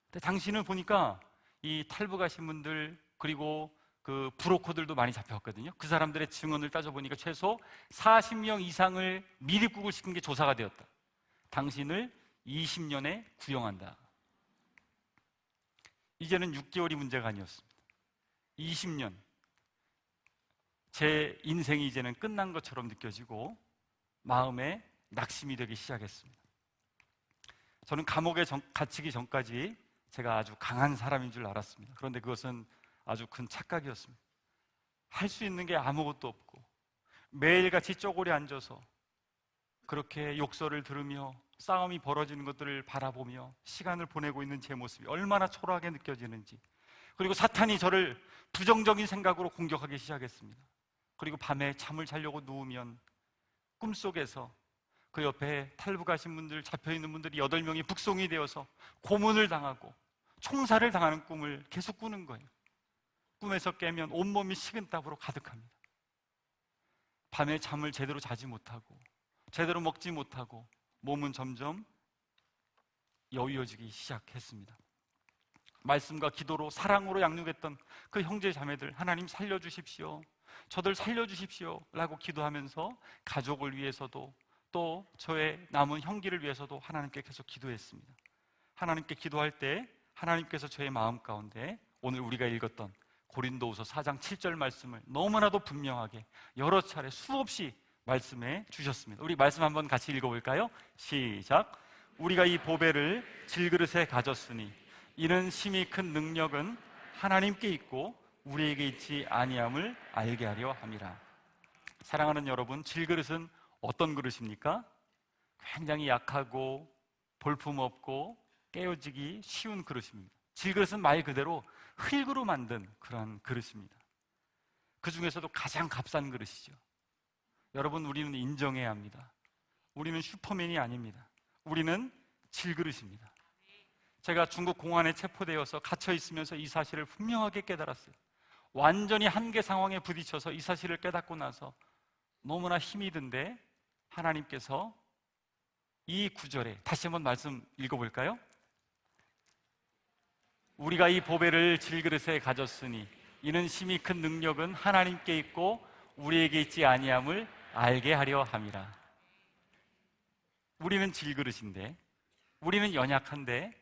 A: 근데 당신은 보니까 이 탈북하신 분들 그리고 그 브로커들도 많이 잡혀왔거든요. 그 사람들의 증언을 따져보니까 최소 40명 이상을 미립국을 시킨 게 조사가 되었다. 당신을 20년에 구형한다. 이제는 6개월이 문제가 아니었습니다. 20년. 제 인생이 이제는 끝난 것처럼 느껴지고 마음에 낙심이 되기 시작했습니다. 저는 감옥에 갇히기 전까지 제가 아주 강한 사람인 줄 알았습니다. 그런데 그것은 아주 큰 착각이었습니다. 할 수 있는 게 아무것도 없고 매일같이 쪼그려 앉아서 그렇게 욕설을 들으며 싸움이 벌어지는 것들을 바라보며 시간을 보내고 있는 제 모습이 얼마나 초라하게 느껴지는지, 그리고 사탄이 저를 부정적인 생각으로 공격하기 시작했습니다. 그리고 밤에 잠을 자려고 누우면 꿈속에서 그 옆에 탈북하신 분들, 잡혀있는 분들이 8명이 북송이 되어서 고문을 당하고 총살을 당하는 꿈을 계속 꾸는 거예요. 꿈에서 깨면 온몸이 식은땀으로 가득합니다. 밤에 잠을 제대로 자지 못하고 제대로 먹지 못하고 몸은 점점 여위어지기 시작했습니다. 말씀과 기도로 사랑으로 양육했던 그 형제 자매들, 하나님 살려주십시오, 저들 살려주십시오 라고 기도하면서 가족을 위해서도 또 저의 남은 형기를 위해서도 하나님께 계속 기도했습니다. 하나님께 기도할 때 하나님께서 저의 마음 가운데 오늘 우리가 읽었던 고린도후서 4장 7절 말씀을 너무나도 분명하게 여러 차례 수없이 말씀해 주셨습니다. 우리 말씀 한번 같이 읽어볼까요? 시작. 우리가 이 보배를 질그릇에 가졌으니 이는 심히 큰 능력은 하나님께 있고 우리에게 있지 아니함을 알게 하려 함이라. 사랑하는 여러분, 질그릇은 어떤 그릇입니까? 굉장히 약하고 볼품없고 깨어지기 쉬운 그릇입니다. 질그릇은 말 그대로 흙으로 만든 그런 그릇입니다. 그 중에서도 가장 값싼 그릇이죠. 여러분, 우리는 인정해야 합니다. 우리는 슈퍼맨이 아닙니다. 우리는 질그릇입니다. 제가 중국 공안에 체포되어서 갇혀 있으면서 이 사실을 분명하게 깨달았어요. 완전히 한계 상황에 부딪혀서 이 사실을 깨닫고 나서 너무나 힘이 든데 하나님께서 이 구절에 다시 한번 말씀 읽어볼까요? 우리가 이 보배를 질그릇에 가졌으니 이는 심히 큰 능력은 하나님께 있고 우리에게 있지 아니함을 알게 하려 함이라. 우리는 질그릇인데, 우리는 연약한데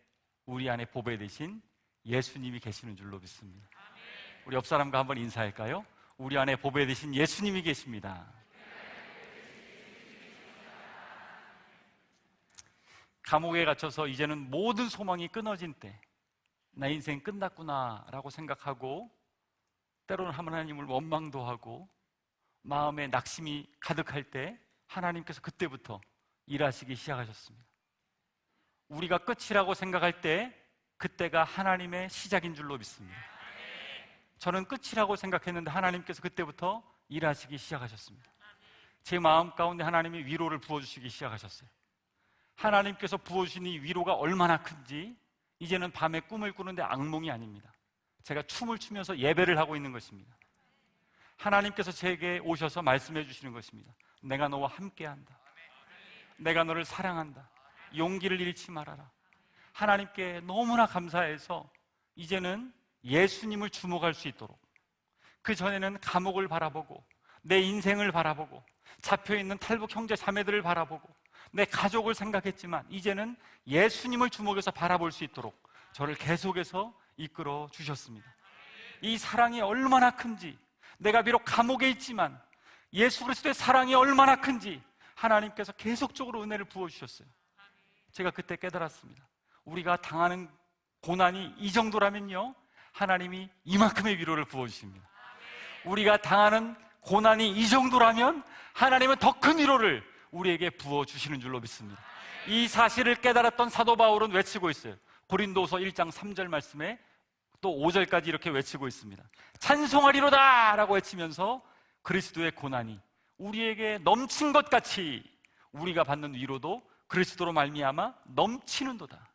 A: 우리 안에 보배 되신 예수님이 계시는 줄로 믿습니다. 우리 옆 사람과 한번 인사할까요? 우리 안에 보배 되신 예수님이 계십니다. 감옥에 갇혀서 이제는 모든 소망이 끊어진 때, 나 인생 끝났구나 라고 생각하고 때로는 하나님을 원망도 하고 마음에 낙심이 가득할 때 하나님께서 그때부터 일하시기 시작하셨습니다. 우리가 끝이라고 생각할 때 그때가 하나님의 시작인 줄로 믿습니다. 저는 끝이라고 생각했는데 하나님께서 그때부터 일하시기 시작하셨습니다. 제 마음 가운데 하나님이 위로를 부어주시기 시작하셨어요. 하나님께서 부어주신 이 위로가 얼마나 큰지 이제는 밤에 꿈을 꾸는데 악몽이 아닙니다. 제가 춤을 추면서 예배를 하고 있는 것입니다. 하나님께서 제게 오셔서 말씀해 주시는 것입니다. 내가 너와 함께한다. 내가 너를 사랑한다. 용기를 잃지 말아라. 하나님께 너무나 감사해서 이제는 예수님을 주목할 수 있도록, 그 전에는 감옥을 바라보고 내 인생을 바라보고 잡혀있는 탈북 형제 자매들을 바라보고 내 가족을 생각했지만 이제는 예수님을 주목해서 바라볼 수 있도록 저를 계속해서 이끌어 주셨습니다. 이 사랑이 얼마나 큰지, 내가 비록 감옥에 있지만 예수 그리스도의 사랑이 얼마나 큰지 하나님께서 계속적으로 은혜를 부어주셨어요. 제가 그때 깨달았습니다. 우리가 당하는 고난이 이 정도라면요, 하나님이 이만큼의 위로를 부어주십니다. 우리가 당하는 고난이 이 정도라면 하나님은 더 큰 위로를 우리에게 부어주시는 줄로 믿습니다. 이 사실을 깨달았던 사도 바울은 외치고 있어요. 고린도서 1장 3절 말씀에 또 5절까지 이렇게 외치고 있습니다. 찬송하리로다 라고 외치면서 그리스도의 고난이 우리에게 넘친 것 같이 우리가 받는 위로도 그리스도로 말미암아 넘치는도다.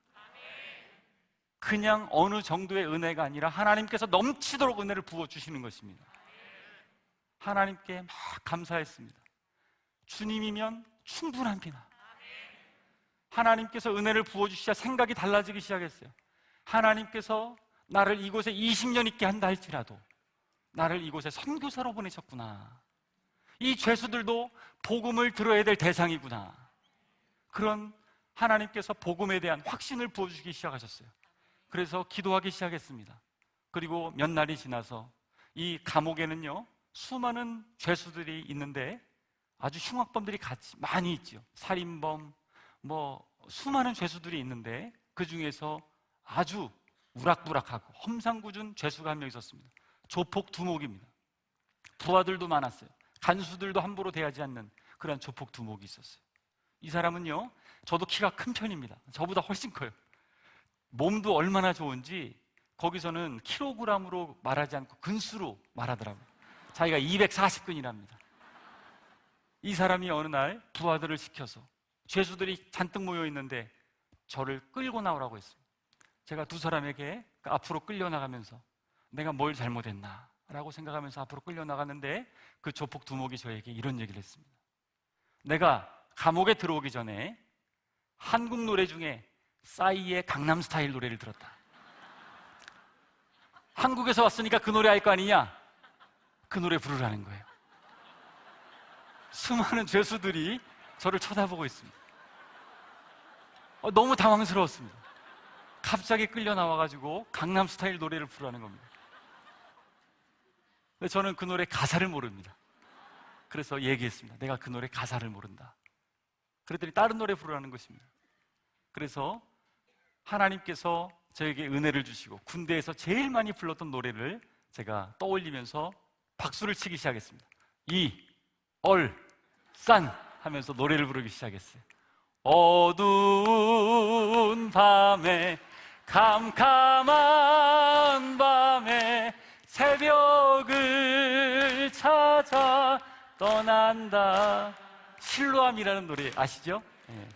A: 그냥 어느 정도의 은혜가 아니라 하나님께서 넘치도록 은혜를 부어주시는 것입니다. 하나님께 막 감사했습니다. 주님이면 충분합니다. 하나님께서 은혜를 부어주시자 생각이 달라지기 시작했어요. 하나님께서 나를 이곳에 20년 있게 한다 할지라도 나를 이곳에 선교사로 보내셨구나. 이 죄수들도 복음을 들어야 될 대상이구나. 그런 하나님께서 복음에 대한 확신을 부어주시기 시작하셨어요. 그래서 기도하기 시작했습니다. 그리고 몇 날이 지나서 이 감옥에는요, 수많은 죄수들이 있는데 아주 흉악범들이 같이 많이 있죠. 살인범, 수많은 죄수들이 있는데 그 중에서 아주 우락부락하고 험상궂은 죄수가 한 명 있었습니다. 조폭 두목입니다. 부하들도 많았어요. 간수들도 함부로 대하지 않는 그런 조폭 두목이 있었어요. 이 사람은요, 저도 키가 큰 편입니다. 저보다 훨씬 커요. 몸도 얼마나 좋은지 거기서는 킬로그램으로 말하지 않고 근수로 말하더라고요. 자기가 240근이랍니다. 이 사람이 어느 날 부하들을 시켜서 죄수들이 잔뜩 모여 있는데 저를 끌고 나오라고 했습니다. 제가 두 사람에게 앞으로 끌려나가면서 내가 뭘 잘못했나 라고 생각하면서 앞으로 끌려나갔는데 그 조폭 두목이 저에게 이런 얘기를 했습니다. 내가 감옥에 들어오기 전에 한국 노래 중에 싸이의 강남스타일 노래를 들었다. 한국에서 왔으니까 그 노래 알 거 아니냐? 그 노래 부르라는 거예요. 수많은 죄수들이 저를 쳐다보고 있습니다. 너무 당황스러웠습니다. 갑자기 끌려 나와가지고 강남스타일 노래를 부르라는 겁니다. 근데 저는 그 노래 가사를 모릅니다. 그래서 얘기했습니다. 내가 그 노래 가사를 모른다. 그랬더니 다른 노래 부르라는 것입니다. 그래서 하나님께서 저에게 은혜를 주시고 군대에서 제일 많이 불렀던 노래를 제가 떠올리면서 박수를 치기 시작했습니다. 산 하면서 노래를 부르기 시작했어요. 어두운 밤에 캄캄한 밤에 새벽을 찾아 떠난다. 실로암이라는 노래 아시죠? 네.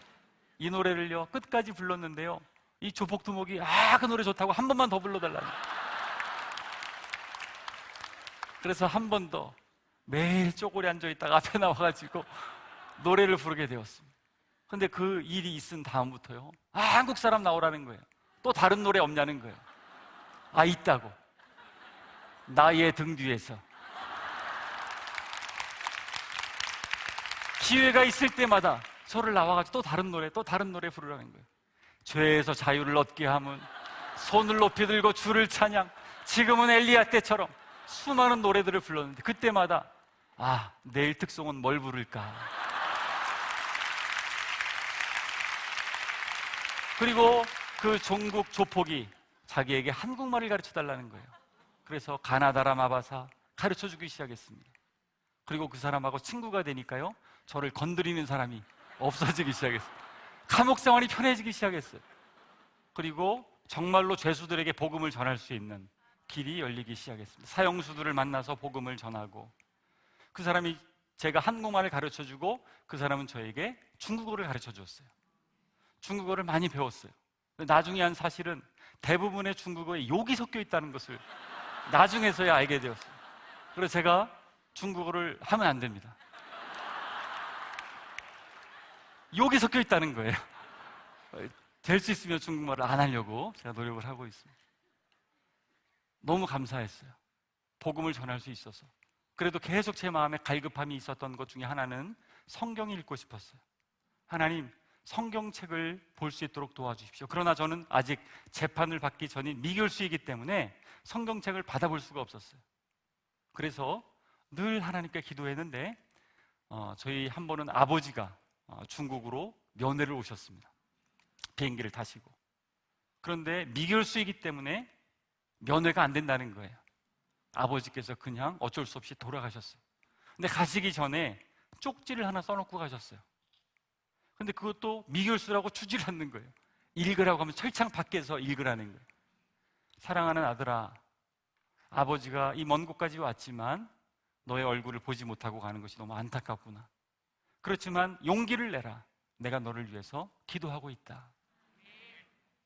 A: 이 노래를요 끝까지 불렀는데요, 이 조폭 두목이 그 노래 좋다고 한 번만 더 불러달라고. 그래서 한 번 더 매일 쪼그려 앉아있다가 앞에 나와가지고 노래를 부르게 되었습니다. 근데 그 일이 있은 다음부터요, 한국 사람 나오라는 거예요. 또 다른 노래 없냐는 거예요. 있다고. 나의 등 뒤에서. 기회가 있을 때마다 저를 나와가지고 또 다른 노래 부르라는 거예요. 죄에서 자유를 얻게 함은 손을 높이 들고 주를 찬양. 지금은 엘리야 때처럼 수많은 노래들을 불렀는데 그때마다 내일 특송은 뭘 부를까. 그리고 그 종국 조폭이 자기에게 한국말을 가르쳐달라는 거예요. 그래서 가나다라 마바사 가르쳐주기 시작했습니다. 그리고 그 사람하고 친구가 되니까요, 저를 건드리는 사람이 없어지기 시작했어요. 감옥 생활이 편해지기 시작했어요. 그리고 정말로 죄수들에게 복음을 전할 수 있는 길이 열리기 시작했습니다. 사형수들을 만나서 복음을 전하고, 그 사람이 제가 한국말을 가르쳐주고 그 사람은 저에게 중국어를 가르쳐주었어요. 중국어를 많이 배웠어요. 나중에 한 사실은 대부분의 중국어에 욕이 섞여 있다는 것을 나중에서야 알게 되었어요. 그래서 제가 중국어를 하면 안 됩니다. 욕이 섞여 있다는 거예요. 될 수 있으면 중국말을 안 하려고 제가 노력을 하고 있습니다. 너무 감사했어요. 복음을 전할 수 있어서. 그래도 계속 제 마음에 갈급함이 있었던 것 중에 하나는 성경을 읽고 싶었어요. 하나님, 성경책을 볼 수 있도록 도와주십시오. 그러나 저는 아직 재판을 받기 전인 미결수이기 때문에 성경책을 받아볼 수가 없었어요. 그래서 늘 하나님께 기도했는데 저희 한 번은 아버지가 중국으로 면회를 오셨습니다. 비행기를 타시고. 그런데 미결수이기 때문에 면회가 안 된다는 거예요. 아버지께서 그냥 어쩔 수 없이 돌아가셨어요. 근데 가시기 전에 쪽지를 하나 써놓고 가셨어요. 근데 그것도 미결수라고 주질 않는 거예요. 읽으라고 하면 철창 밖에서 읽으라는 거예요. 사랑하는 아들아, 아버지가 이 먼 곳까지 왔지만 너의 얼굴을 보지 못하고 가는 것이 너무 안타깝구나. 그렇지만 용기를 내라. 내가 너를 위해서 기도하고 있다.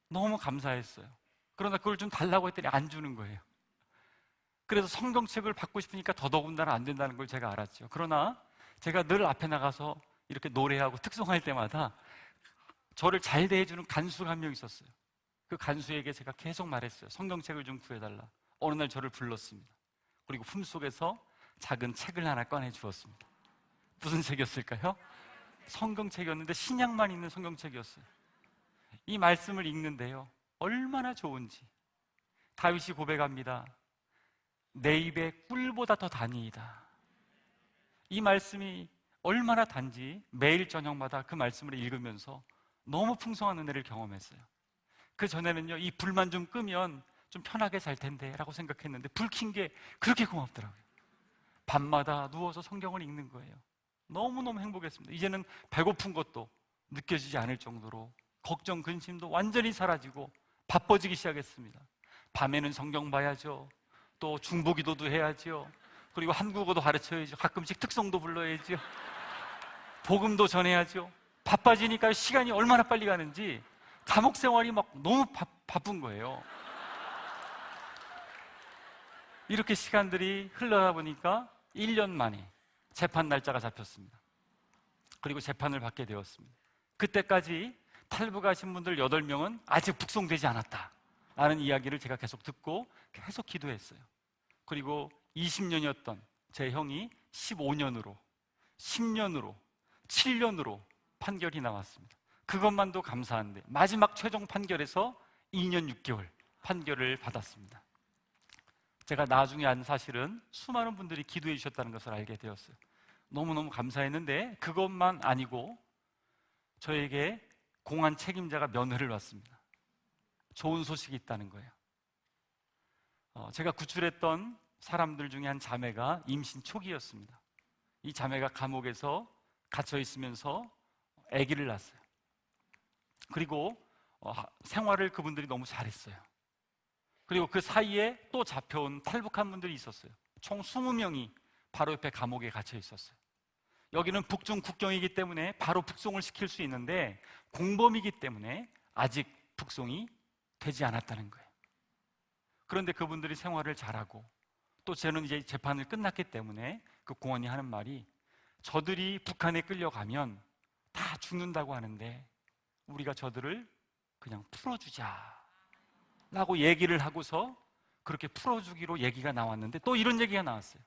A: 너무 감사했어요. 그러나 그걸 좀 달라고 했더니 안 주는 거예요. 그래서 성경책을 받고 싶으니까 더더군다나 안 된다는 걸 제가 알았죠. 그러나 제가 늘 앞에 나가서 이렇게 노래하고 특송할 때마다 저를 잘 대해주는 간수가 한 명 있었어요. 그 간수에게 제가 계속 말했어요. 성경책을 좀 구해달라. 어느 날 저를 불렀습니다. 그리고 품속에서 작은 책을 하나 꺼내 주었습니다. 무슨 책이었을까요? 성경책이었는데 신약만 있는 성경책이었어요. 이 말씀을 읽는데요, 얼마나 좋은지. 다윗이 고백합니다. 내 입에 꿀보다 더 단이이다. 이 말씀이 얼마나 단지 매일 저녁마다 그 말씀을 읽으면서 너무 풍성한 은혜를 경험했어요. 그 전에는요, 이 불만 좀 끄면 좀 편하게 잘 텐데 라고 생각했는데 불 킨 게 그렇게 고맙더라고요. 밤마다 누워서 성경을 읽는 거예요. 너무너무 행복했습니다. 이제는 배고픈 것도 느껴지지 않을 정도로 걱정, 근심도 완전히 사라지고 바빠지기 시작했습니다. 밤에는 성경 봐야죠. 또 중보기도도 해야죠. 그리고 한국어도 가르쳐야죠. 가끔씩 특성도 불러야죠. 복음도 전해야죠. 바빠지니까 시간이 얼마나 빨리 가는지 감옥 생활이 막 너무 바쁜 거예요. 이렇게 시간들이 흘러가 보니까 1년 만에 재판 날짜가 잡혔습니다. 그리고 재판을 받게 되었습니다. 그때까지 탈북하신 분들 8명은 아직 북송되지 않았다 라는 이야기를 제가 계속 듣고 계속 기도했어요. 그리고 20년이었던 제 형이 15년으로, 10년으로, 7년으로 판결이 나왔습니다. 그것만도 감사한데 마지막 최종 판결에서 2년 6개월 판결을 받았습니다. 제가 나중에 안 사실은 수많은 분들이 기도해 주셨다는 것을 알게 되었어요. 너무너무 감사했는데 그것만 아니고 저에게 공안 책임자가 면회를 왔습니다. 좋은 소식이 있다는 거예요. 제가 구출했던 사람들 중에 한 자매가 임신 초기였습니다. 이 자매가 감옥에서 갇혀 있으면서 아기를 낳았어요. 그리고 생활을 그분들이 너무 잘했어요. 그리고 그 사이에 또 잡혀온 탈북한 분들이 있었어요. 총 20명이 바로 옆에 감옥에 갇혀 있었어요. 여기는 북중 국경이기 때문에 바로 북송을 시킬 수 있는데 공범이기 때문에 아직 북송이 되지 않았다는 거예요. 그런데 그분들이 생활을 잘하고 또 저는 이제 재판을 끝났기 때문에 그 공안이 하는 말이 저들이 북한에 끌려가면 다 죽는다고 하는데 우리가 저들을 그냥 풀어주자 라고 얘기를 하고서 그렇게 풀어주기로 얘기가 나왔는데 또 이런 얘기가 나왔어요.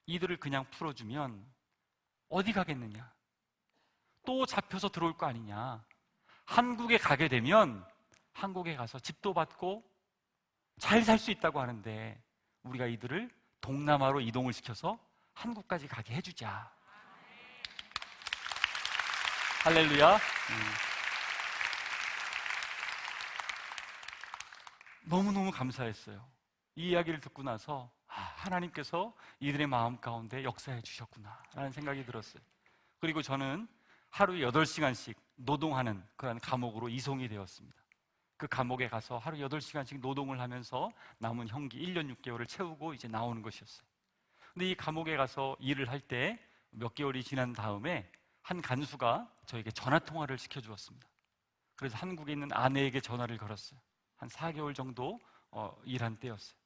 A: 이들을 그냥 풀어주면 어디 가겠느냐? 또 잡혀서 들어올 거 아니냐? 한국에 가게 되면 한국에 가서 집도 받고 잘 살 수 있다고 하는데 우리가 이들을 동남아로 이동을 시켜서 한국까지 가게 해주자. 할렐루야. 너무너무 감사했어요. 이 이야기를 듣고 나서 하나님께서 이들의 마음 가운데 역사해 주셨구나 라는 생각이 들었어요. 그리고 저는 하루에 8시간씩 노동하는 그런 감옥으로 이송이 되었습니다. 그 감옥에 가서 하루 8시간씩 노동을 하면서 남은 형기 1년 6개월을 채우고 이제 나오는 것이었어요. 근데 이 감옥에 가서 일을 할 때 몇 개월이 지난 다음에 한 간수가 저에게 전화 통화를 시켜주었습니다. 그래서 한국에 있는 아내에게 전화를 걸었어요. 한 4개월 정도 일한 때였어요.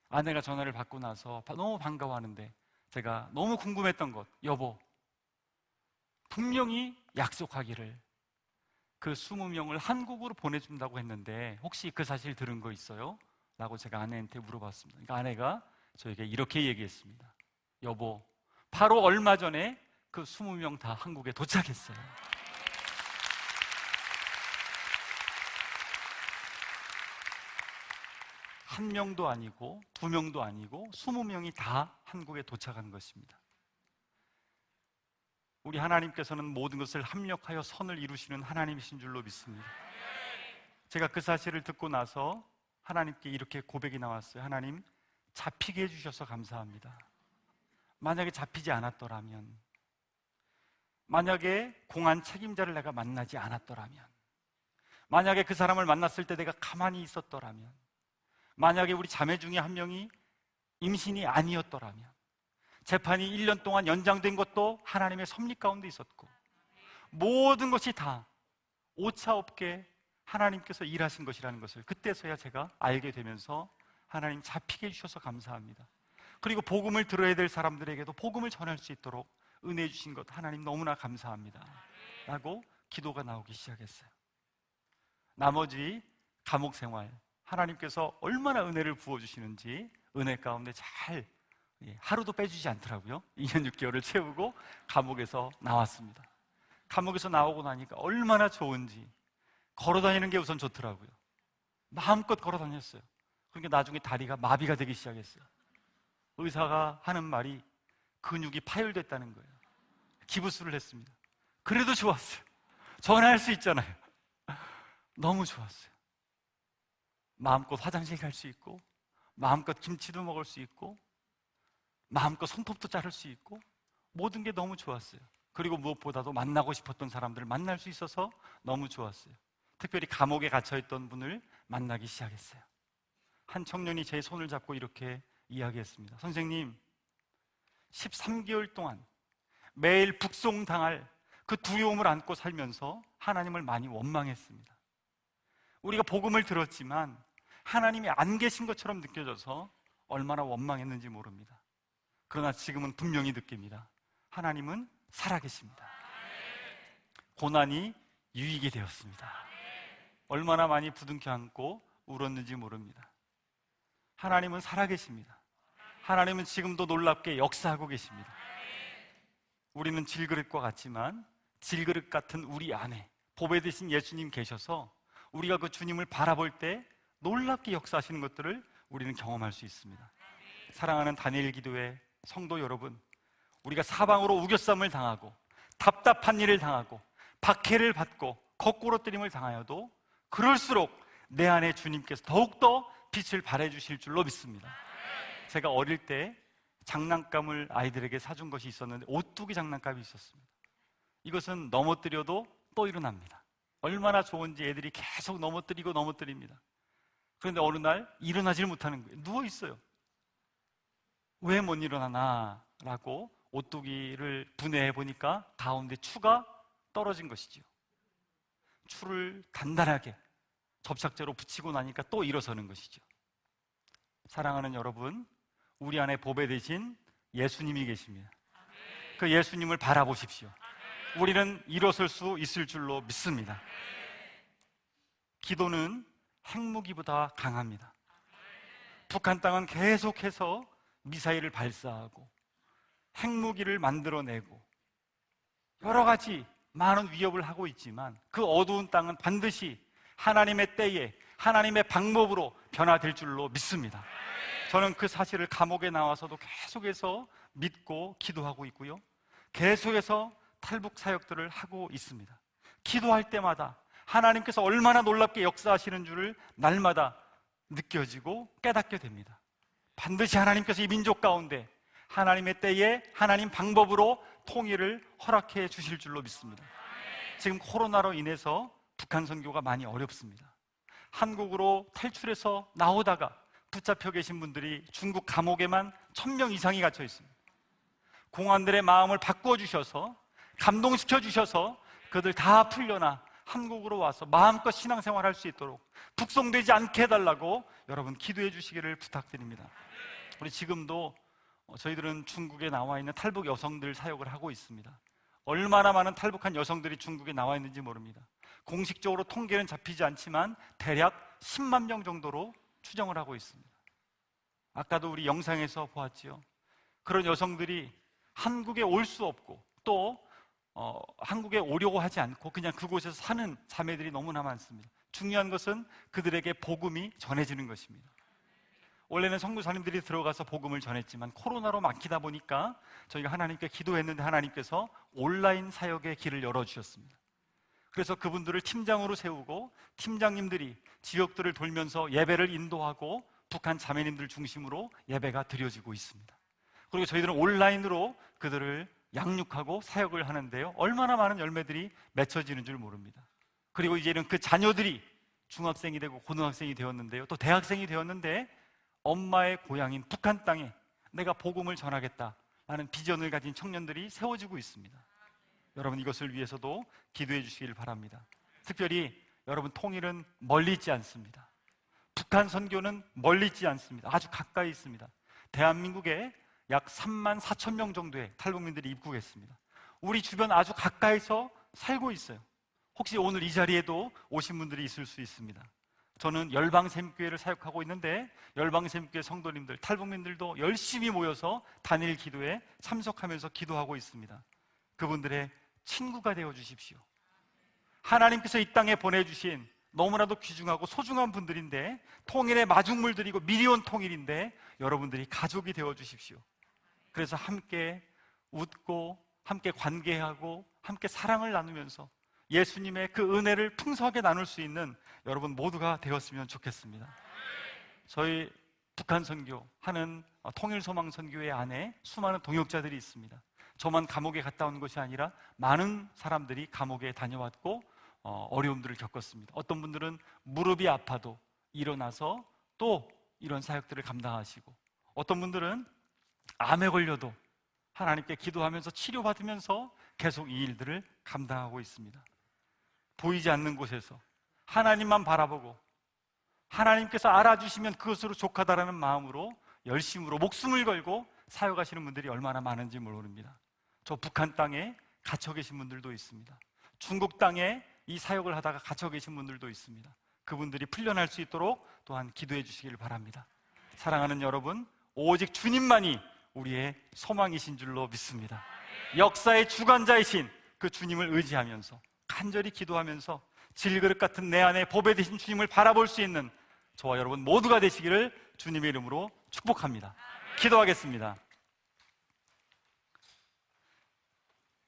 A: 아내가 전화를 받고 나서 너무 반가워하는데 제가 너무 궁금했던 것, 여보, 분명히 약속하기를 그 20명을 한국으로 보내준다고 했는데 혹시 그 사실 들은 거 있어요? 라고 제가 아내한테 물어봤습니다. 그러니까 아내가 저에게 이렇게 얘기했습니다. 여보, 바로 얼마 전에 그 20명 다 한국에 도착했어요. 한 명도 아니고 두 명도 아니고 20명이 다 한국에 도착한 것입니다. 우리 하나님께서는 모든 것을 합력하여 선을 이루시는 하나님이신 줄로 믿습니다. 제가 그 사실을 듣고 나서 하나님께 이렇게 고백이 나왔어요. 하나님, 잡히게 해주셔서 감사합니다. 만약에 잡히지 않았더라면, 만약에 공안 책임자를 내가 만나지 않았더라면, 만약에 그 사람을 만났을 때 내가 가만히 있었더라면, 만약에 우리 자매 중에 한 명이 임신이 아니었더라면, 재판이 1년 동안 연장된 것도 하나님의 섭리 가운데 있었고, 모든 것이 다 오차없게 하나님께서 일하신 것이라는 것을 그때서야 제가 알게 되면서 하나님 잡히게 해주셔서 감사합니다. 그리고 복음을 들어야 될 사람들에게도 복음을 전할 수 있도록 은혜 주신 것 하나님 너무나 감사합니다 라고 기도가 나오기 시작했어요. 나머지 감옥 생활, 하나님께서 얼마나 은혜를 부어주시는지 은혜 가운데 잘 하루도 빼주지 않더라고요. 2년 6개월을 채우고 감옥에서 나왔습니다. 감옥에서 나오고 나니까 얼마나 좋은지 걸어다니는 게 우선 좋더라고요. 마음껏 걸어다녔어요. 그러니까 나중에 다리가 마비가 되기 시작했어요. 의사가 하는 말이 근육이 파열됐다는 거예요. 기부스를 했습니다. 그래도 좋았어요. 전화할 수 있잖아요. 너무 좋았어요. 마음껏 화장실 갈 수 있고, 마음껏 김치도 먹을 수 있고, 마음껏 손톱도 자를 수 있고, 모든 게 너무 좋았어요. 그리고 무엇보다도 만나고 싶었던 사람들을 만날 수 있어서 너무 좋았어요. 특별히 감옥에 갇혀있던 분을 만나기 시작했어요. 한 청년이 제 손을 잡고 이렇게 이야기했습니다. 선생님, 13개월 동안 매일 북송당할 그 두려움을 안고 살면서 하나님을 많이 원망했습니다. 우리가 복음을 들었지만 하나님이 안 계신 것처럼 느껴져서 얼마나 원망했는지 모릅니다. 그러나 지금은 분명히 느낍니다. 하나님은 살아계십니다. 고난이 유익이 되었습니다. 얼마나 많이 부둥켜 안고 울었는지 모릅니다. 하나님은 살아계십니다. 하나님은 지금도 놀랍게 역사하고 계십니다. 우리는 질그릇과 같지만 질그릇 같은 우리 안에 보배 되신 예수님 계셔서 우리가 그 주님을 바라볼 때 놀랍게 역사하시는 것들을 우리는 경험할 수 있습니다. 사랑하는 다니엘 기도회 성도 여러분, 우리가 사방으로 우겨쌈을 당하고 답답한 일을 당하고 박해를 받고 거꾸로 때림을 당하여도 그럴수록 내 안에 주님께서 더욱더 빛을 발해주실 줄로 믿습니다. 제가 어릴 때 장난감을 아이들에게 사준 것이 있었는데 오뚜기 장난감이 있었습니다. 이것은 넘어뜨려도 또 일어납니다. 얼마나 좋은지 애들이 계속 넘어뜨립니다. 그런데 어느 날 일어나질 못하는 거예요. 누워있어요. 왜 못 일어나나? 라고 오뚜기를 분해해 보니까 가운데 추가 떨어진 것이죠. 추를 단단하게 접착제로 붙이고 나니까 또 일어서는 것이죠. 사랑하는 여러분, 우리 안에 보배 되신 예수님이 계십니다. 그 예수님을 바라보십시오. 우리는 일어설 수 있을 줄로 믿습니다. 기도는 핵무기보다 강합니다. 북한 땅은 계속해서 미사일을 발사하고 핵무기를 만들어내고 여러 가지 많은 위협을 하고 있지만 그 어두운 땅은 반드시 하나님의 때에 하나님의 방법으로 변화될 줄로 믿습니다. 저는 그 사실을 감옥에 나와서도 계속해서 믿고 기도하고 있고요, 계속해서 탈북 사역들을 하고 있습니다. 기도할 때마다 하나님께서 얼마나 놀랍게 역사하시는 줄을 날마다 느껴지고 깨닫게 됩니다. 반드시 하나님께서 이 민족 가운데 하나님의 때에 하나님 방법으로 통일을 허락해 주실 줄로 믿습니다. 지금 코로나로 인해서 북한 선교가 많이 어렵습니다. 한국으로 탈출해서 나오다가 붙잡혀 계신 분들이 중국 감옥에만 1000명 이상이 갇혀 있습니다. 공안들의 마음을 바꾸어 주셔서 감동시켜 주셔서 그들 다 풀려나 한국으로 와서 마음껏 신앙생활할 수 있도록 북송되지 않게 해달라고 여러분 기도해 주시기를 부탁드립니다. 우리 지금도 저희들은 중국에 나와 있는 탈북 여성들 사역을 하고 있습니다. 얼마나 많은 탈북한 여성들이 중국에 나와 있는지 모릅니다. 공식적으로 통계는 잡히지 않지만 대략 10만 명 정도로 추정을 하고 있습니다. 아까도 우리 영상에서 보았지요. 그런 여성들이 한국에 올 수 없고 또 한국에 오려고 하지 않고 그냥 그곳에서 사는 자매들이 너무나 많습니다. 중요한 것은 그들에게 복음이 전해지는 것입니다. 원래는 선교사님들이 들어가서 복음을 전했지만 코로나로 막히다 보니까 저희가 하나님께 기도했는데 하나님께서 온라인 사역의 길을 열어주셨습니다. 그래서 그분들을 팀장으로 세우고 팀장님들이 지역들을 돌면서 예배를 인도하고 북한 자매님들 중심으로 예배가 드려지고 있습니다. 그리고 저희들은 온라인으로 그들을 양육하고 사역을 하는데요, 얼마나 많은 열매들이 맺혀지는 줄 모릅니다. 그리고 이제는 그 자녀들이 중학생이 되고 고등학생이 되었는데요, 또 대학생이 되었는데 엄마의 고향인 북한 땅에 내가 복음을 전하겠다라는 비전을 가진 청년들이 세워지고 있습니다. 여러분, 이것을 위해서도 기도해 주시길 바랍니다. 특별히 여러분, 통일은 멀리 있지 않습니다. 북한 선교는 멀리 있지 않습니다. 아주 가까이 있습니다. 대한민국에 약 3만 4천 명 정도의 탈북민들이 입국했습니다. 우리 주변 아주 가까이서 살고 있어요. 혹시 오늘 이 자리에도 오신 분들이 있을 수 있습니다. 저는 열방샘교회를 사역하고 있는데 열방샘교회 성도님들, 탈북민들도 열심히 모여서 단일 기도에 참석하면서 기도하고 있습니다. 그분들의 친구가 되어 주십시오. 하나님께서 이 땅에 보내주신 너무나도 귀중하고 소중한 분들인데, 통일의 마중물들이고 미리 온 통일인데 여러분들이 가족이 되어 주십시오. 그래서 함께 웃고 함께 관계하고 함께 사랑을 나누면서 예수님의 그 은혜를 풍성하게 나눌 수 있는 여러분 모두가 되었으면 좋겠습니다. 저희 북한 선교하는 통일소망선교회 안에 수많은 동역자들이 있습니다. 저만 감옥에 갔다 온 것이 아니라 많은 사람들이 감옥에 다녀왔고 어려움들을 겪었습니다. 어떤 분들은 무릎이 아파도 일어나서 또 이런 사역들을 감당하시고, 어떤 분들은 암에 걸려도 하나님께 기도하면서 치료받으면서 계속 이 일들을 감당하고 있습니다. 보이지 않는 곳에서 하나님만 바라보고 하나님께서 알아주시면 그것으로 족하다라는 마음으로 열심으로 목숨을 걸고 사역하시는 분들이 얼마나 많은지 모릅니다. 저 북한 땅에 갇혀 계신 분들도 있습니다. 중국 땅에 이 사역을 하다가 갇혀 계신 분들도 있습니다. 그분들이 풀려날 수 있도록 또한 기도해 주시길 바랍니다. 사랑하는 여러분, 오직 주님만이 우리의 소망이신 줄로 믿습니다. 역사의 주관자이신 그 주님을 의지하면서 간절히 기도하면서 질그릇 같은 내 안에 보배 되신 주님을 바라볼 수 있는 저와 여러분 모두가 되시기를 주님의 이름으로 축복합니다. 기도하겠습니다.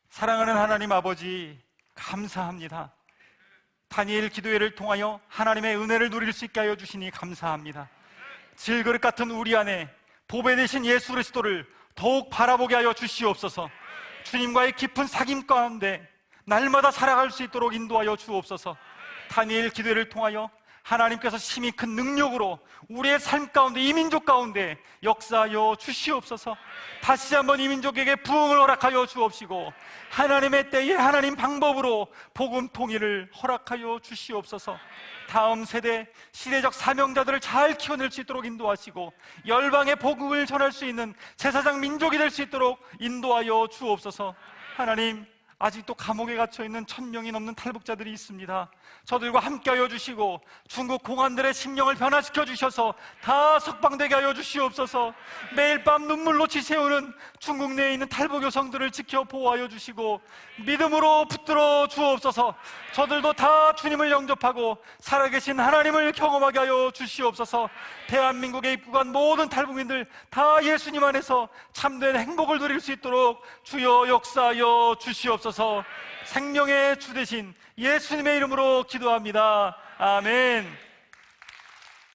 A: 사랑하는 하나님 아버지, 감사합니다. 다니엘 기도회를 통하여 하나님의 은혜를 누릴 수 있게 하여 주시니 감사합니다. 질그릇 같은 우리 안에 보배 되신 예수 그리스도를 더욱 바라보게 하여 주시옵소서. 주님과의 깊은 사귐 가운데 날마다 살아갈 수 있도록 인도하여 주옵소서. 다니엘 기도회를 통하여 하나님께서 심히 큰 능력으로 우리의 삶 가운데, 이 민족 가운데 역사하여 주시옵소서. 다시 한번 이 민족에게 부흥을 허락하여 주옵시고 하나님의 때에 하나님 방법으로 복음 통일을 허락하여 주시옵소서. 다음 세대 시대적 사명자들을 잘 키워낼 수 있도록 인도하시고 열방의 복음을 전할 수 있는 제사장 민족이 될 수 있도록 인도하여 주옵소서. 하나님, 아직도 감옥에 갇혀있는 1,000명이 넘는 탈북자들이 있습니다. 저들과 함께하여 주시고 중국 공안들의 심령을 변화시켜 주셔서 다 석방되게 하여 주시옵소서. 매일 밤 눈물로 지새우는 중국 내에 있는 탈북 여성들을 지켜 보호하여 주시고 믿음으로 붙들어 주옵소서. 저들도 다 주님을 영접하고 살아계신 하나님을 경험하게 하여 주시옵소서. 대한민국에 입국한 모든 탈북민들 다 예수님 안에서 참된 행복을 누릴 수 있도록 주여 역사하여 주시옵소서. 생명의 주 되신 예수님의 이름으로 기도합니다. 아멘.